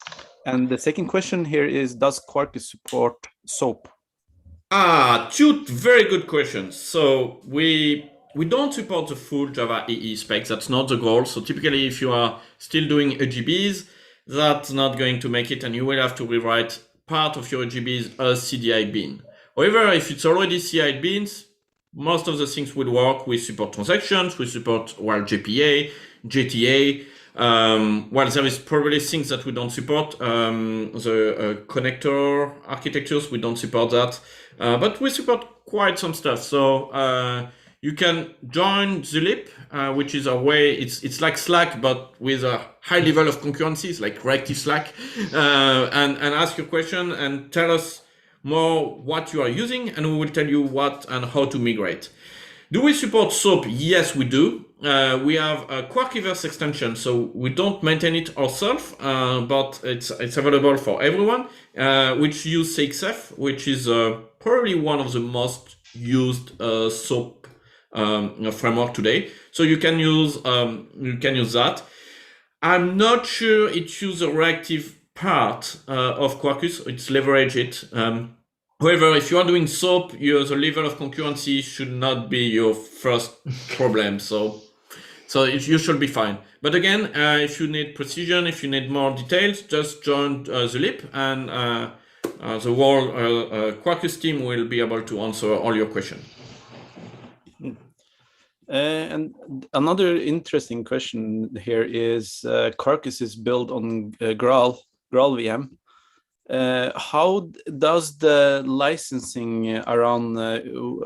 And the second question here is, does Quarkus support SOAP? 2 very good questions. So we don't support the full Java EE spec. That's not the goal. So typically, if you are still doing AGBs, that's not going to make it, and you will have to rewrite part of your AGBs as CDI bin. However, if it's already CI bins, most of the things will work. We support transactions, we support, well, JPA, JTA. Well, there is probably things that we don't support. The connector architectures, we don't support that. But we support quite some stuff. So you can join the LIP, which is a way, it's like Slack, but with a high level of concurrency. It's like reactive Slack, and ask your question and tell us more what you are using, and we will tell you what and how to migrate. Do we support SOAP? Yes, we do. We have a Quarkus extension, so we don't maintain it ourselves, but it's available for everyone, which use CXF, which is probably one of the most used SOAP framework today. So you can use that. I'm not sure it uses a reactive part of Quarkus. It's leverage it. However, if you are doing SOAP, the level of concurrency should not be your first problem. So you should be fine. But again, if you need precision, if you need more details, just join the LIP, and the whole Quarkus team will be able to answer all your questions. And another interesting question here is Quarkus is built on Graal VM. How does the licensing around,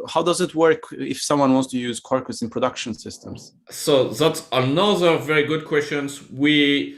how does it work if someone wants to use Quarkus in production systems? So that's another very good question. We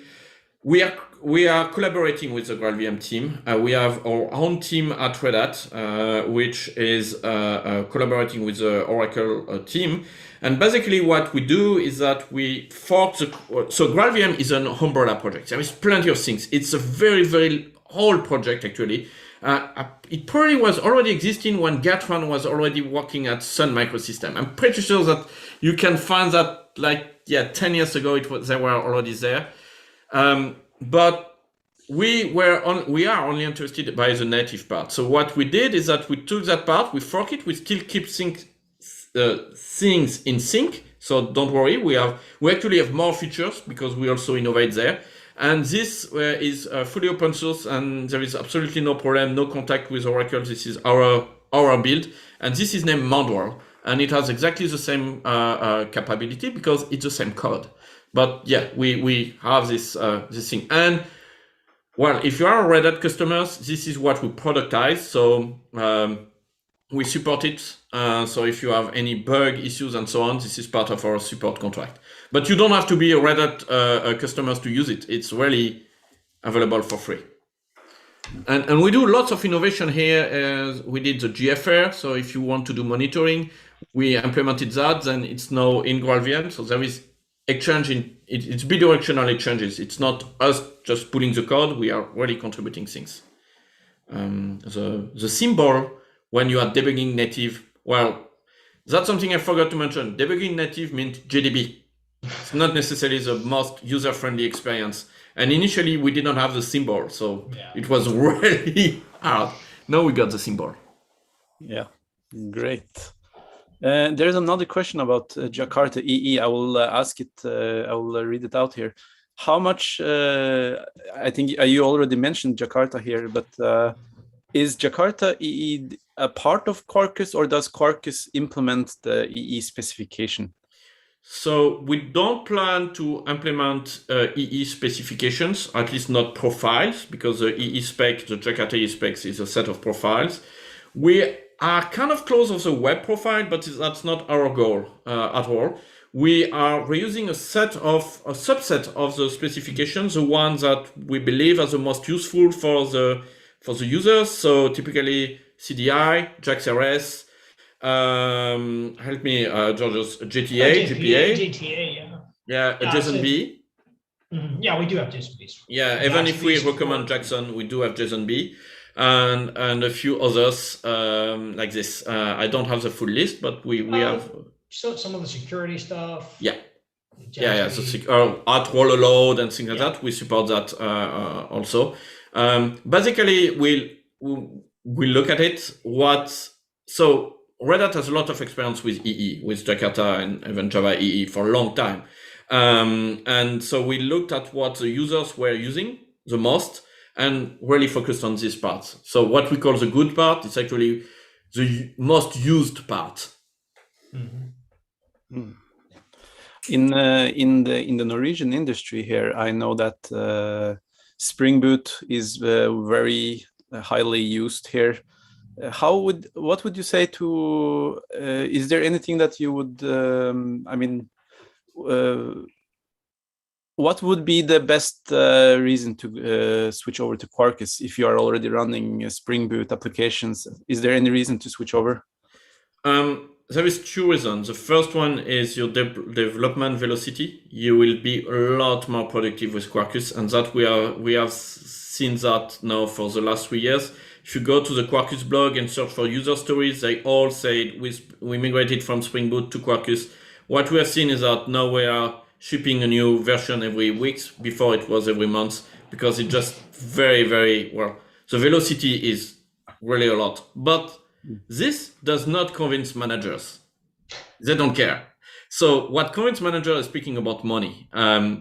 are collaborating with the Graal VM team. We have our own team at Red Hat, which is collaborating with the Oracle team. And basically what we do is that we fork so Graal VM is an umbrella project. There is plenty of things. It's a very, very old project, actually. It probably was already existing when Gatran was already working at Sun Microsystem. I'm pretty sure that you can find that 10 years ago, they were already there. But we are only interested by the native part. So what we did is that we took that part, we fork it, we still keep things in sync. So don't worry, we actually have more features because we also innovate there. And this is fully open source, and there is absolutely no problem, no contact with Oracle. This is our build, and this is named Mandwell, and it has exactly the same capability because it's the same code. But yeah, we have this thing. And well, if you are Red Hat customers, this is what we productize. So we support it. So if you have any bug issues and so on, this is part of our support contract. But you don't have to be a Red Hat customers to use it. It's really available for free. And we do lots of innovation here. We did the GFR. So if you want to do monitoring, we implemented that. Then it's now in Graal VM. So there is exchange it's bidirectional exchanges. It's not us just pulling the code. We are really contributing things. The symbol when you are debugging native, well, that's something I forgot to mention. Debugging native means JDB. It's not necessarily the most user-friendly experience. And initially, we didn't have the symbol, so It was really hard. Now we got the symbol. Yeah, great. There's another question about Jakarta EE. I will ask it. I will read it out here. How much? I think you already mentioned Jakarta here, but is Jakarta EE a part of Quarkus, or does Quarkus implement the EE specification? So we don't plan to implement EE specifications, at least not profiles, because the EE spec, the Jakarta EE specs, is a set of profiles. We are kind of close of the web profile, but that's not our goal at all. We are reusing a subset of the specifications, the ones that we believe are the most useful for the users. So typically CDI, JAX-RS, help me, Georgios, JTA, JTA, yeah, JSON-B. Yeah, we do have JSON-B. Yeah, even if we recommend Jackson, we do have JSON-B, and a few others like this. I don't have the full list, but we have. So some of the security stuff. Yeah. So at roller load and things like that, we support that also. Basically, we look at it. So Red Hat has a lot of experience with EE, with Jakarta and even Java EE for a long time. And so we looked at what the users were using the most and really focused on this part. So what we call the good part is actually the most used part. Mhm. In the Norwegian industry here, I know that Spring Boot is very highly used here. What would you say to? Is there anything that you would? I mean, what would be the best reason to switch over to Quarkus if you are already running Spring Boot applications? Is there any reason to switch over? There is two reasons. The first one is your development velocity. You will be a lot more productive with Quarkus, and that we have seen that now for the last 3 years. If you go to the Quarkus blog and search for user stories, they all say we migrated from Spring Boot to Quarkus. What we have seen is that now we are shipping a new version every week. Before it was every month, because it's just very, very well. The velocity is really a lot, but this does not convince managers. They don't care. So what convinces managers is speaking about money,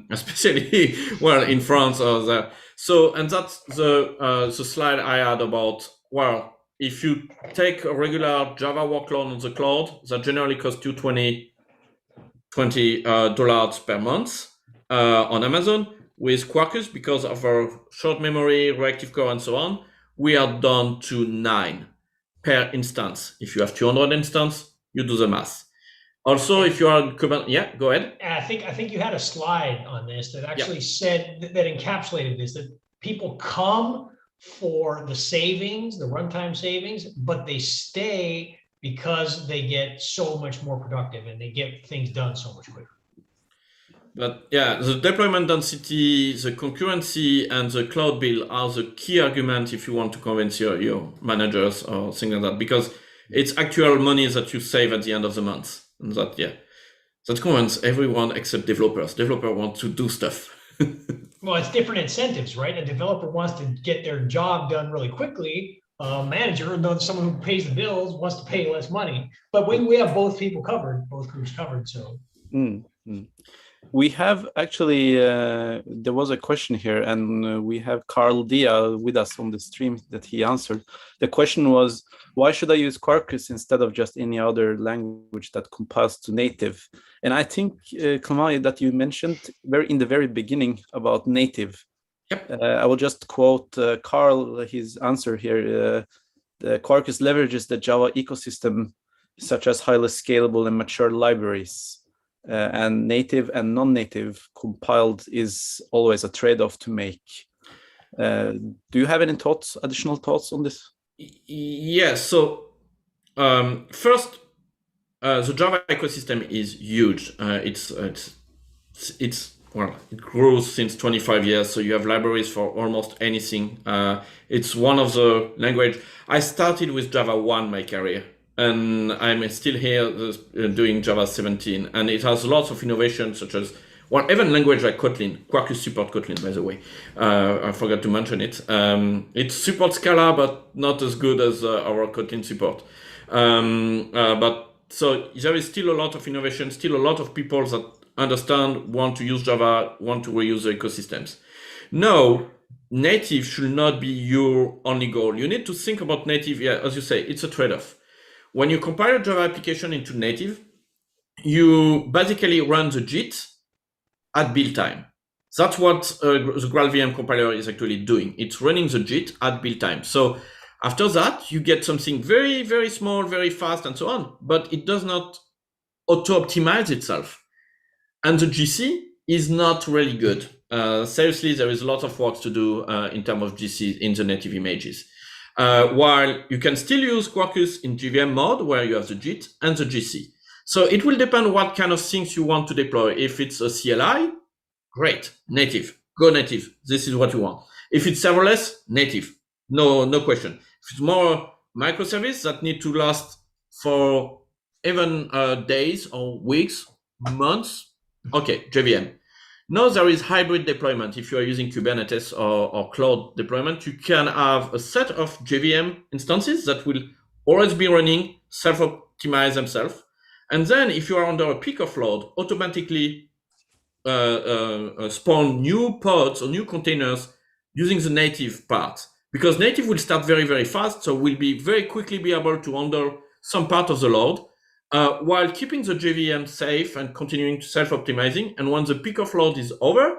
especially well in France or the. So, and that's the slide I had about, well, if you take a regular Java workload on the cloud, that generally costs you $20 per month on Amazon. With Quarkus, because of our short memory, reactive core, and so on, we are down to 9 per instance. If you have 200 instances, you do the math. Also, if you are Kubernetes, yeah, go ahead. And I think you had a slide on this that actually said that encapsulated this, that people come for the savings, the runtime savings, but they stay because they get so much more productive and they get things done so much quicker. But yeah, the deployment density, the concurrency, and the cloud bill are the key argument if you want to convince your managers or things like that, because it's actual money that you save at the end of the month. And that convinces everyone except developers. Developers want to do stuff. Well, it's different incentives, right? A developer wants to get their job done really quickly. A manager, someone who pays the bills, wants to pay less money. But we have both people covered, both groups covered. So. We have actually, there was a question here, and we have Carl Dia with us on the stream that he answered. The question was, why should I use Quarkus instead of just any other language that compiles to native? And I think, Clement, that you mentioned in the very beginning about native. Yep. I will just quote Carl, his answer here. The Quarkus leverages the Java ecosystem, such as highly scalable and mature libraries. And native and non-native compiled is always a trade-off to make. Do you have any additional thoughts on this? Yes. So first, the Java ecosystem is huge. It grows since 25 years. So you have libraries for almost anything. It's one of the language. I started with Java 1 my career. And I'm still here doing Java 17, and it has lots of innovation, such as, well, even language like Kotlin. Quarkus supports Kotlin, by the way. I forgot to mention it. It supports Scala, but not as good as our Kotlin support. But so there is still a lot of innovation, still a lot of people that understand, want to use Java, want to reuse the ecosystems. Now, native should not be your only goal. You need to think about native. Yeah, as you say, it's a trade-off. When you compile a Java application into native, you basically run the JIT at build time. That's what the GraalVM compiler is actually doing. It's running the JIT at build time. So after that, you get something very, very small, very fast, and so on. But it does not auto-optimize itself. And the GC is not really good. Seriously, there is a lot of work to do in terms of GC in the native images. While you can still use Quarkus in JVM mode, where you have the JIT and the GC. So it will depend what kind of things you want to deploy. If it's a CLI, great, native, go native. This is what you want. If it's serverless, native, no question. If it's more microservice that need to last for even days or weeks, months, okay, JVM. Now there is hybrid deployment. If you are using Kubernetes or cloud deployment, you can have a set of JVM instances that will always be running, self-optimize themselves. And then if you are under a peak of load, automatically spawn new pods or new containers using the native part. Because native will start very, very fast, so will be very quickly be able to handle some part of the load. while keeping the JVM safe and continuing to self-optimizing. And when the peak of load is over,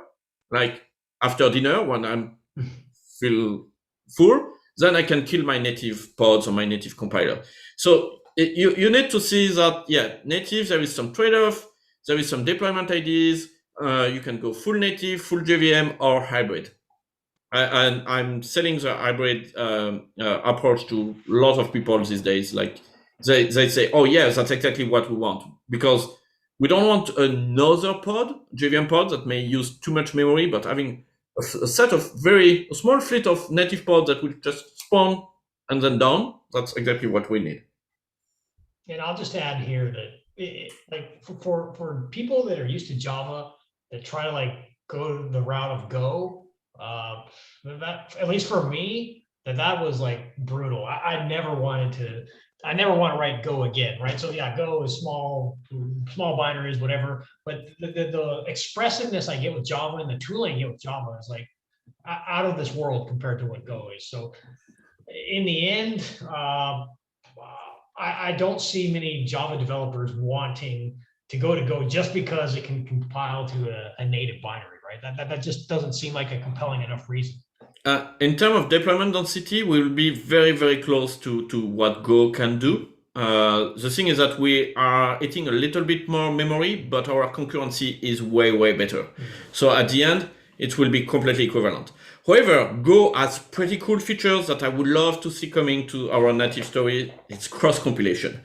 like after dinner, when I'm feel full, then I can kill my native pods or my native compiler. So you need to see that, yeah, native, there is some trade-off, there is some deployment ideas. You can go full native, full JVM, or hybrid. And I'm selling the hybrid approach to a lot of people these days. Like they say, oh yeah, that's exactly what we want, because we don't want another pod, JVM pod, that may use too much memory, but having a set of a small fleet of native pods that will just spawn and then down, that's exactly what we need. And I'll just add here that like for people that are used to Java that try to like go the route of Go, that, at least for me, that was like brutal. I never want to write Go again, right? So yeah, Go is small binaries, whatever. But the expressiveness I get with Java and the tooling I get with Java is like out of this world compared to what Go is. So in the end, I don't see many Java developers wanting to Go just because it can compile to a native binary, right? That just doesn't seem like a compelling enough reason. In terms of deployment density, we will be very, very close to what Go can do. The thing is that we are eating a little bit more memory, but our concurrency is way, way better. Mm-hmm. So at the end, it will be completely equivalent. However, Go has pretty cool features that I would love to see coming to our native story. It's cross-compilation.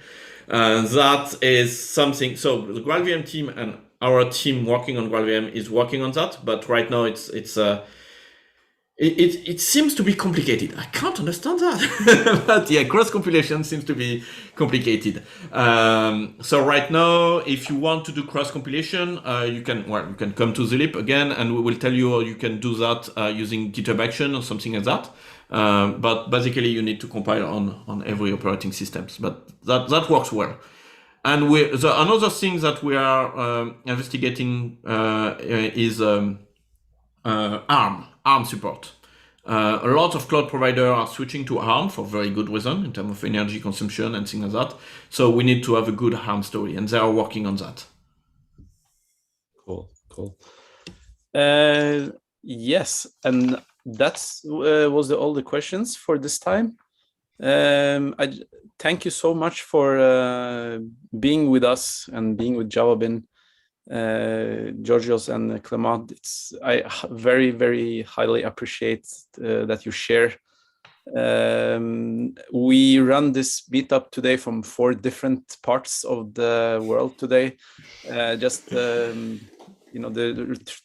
That is something. So the GraalVM team and our team working on GraalVM is working on that, but right now it seems to be complicated. I can't understand that. But yeah, cross-compilation seems to be complicated. So right now, if you want to do cross-compilation, you can come to Zlip again, and we will tell you how you can do that using GitHub Action or something like that. But basically, you need to compile on every operating systems. But that works well. And another thing that we are investigating is ARM support. A lot of cloud providers are switching to ARM for very good reason in terms of energy consumption and things like that. So we need to have a good ARM story, and they are working on that. Cool. Yes, and that's was all the questions for this time. I thank you so much for being with us and being with javaBin. Georgios and Clement, I very, very highly appreciate that you share. We run this meetup today from 4 different parts of the world today. The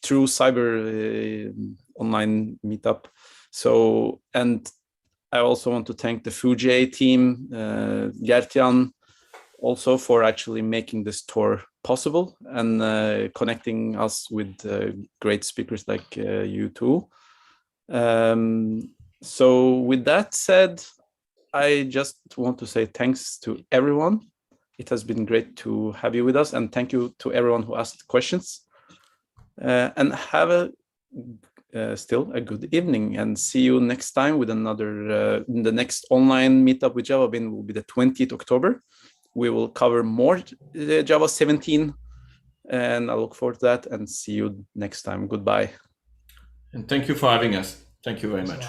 true cyber online meetup. So, and I also want to thank the FuJay team, Gertjan, also for actually making this tour possible and connecting us with great speakers like you too. So with that said, I just want to say thanks to everyone. It has been great to have you with us, and thank you to everyone who asked questions. And have still a good evening, and see you next time with another, the next online meetup with javaBin will be the 20th October. We will cover more Java 17, and I look forward to that, and see you next time. Goodbye. And thank you for having us. Thank you very much.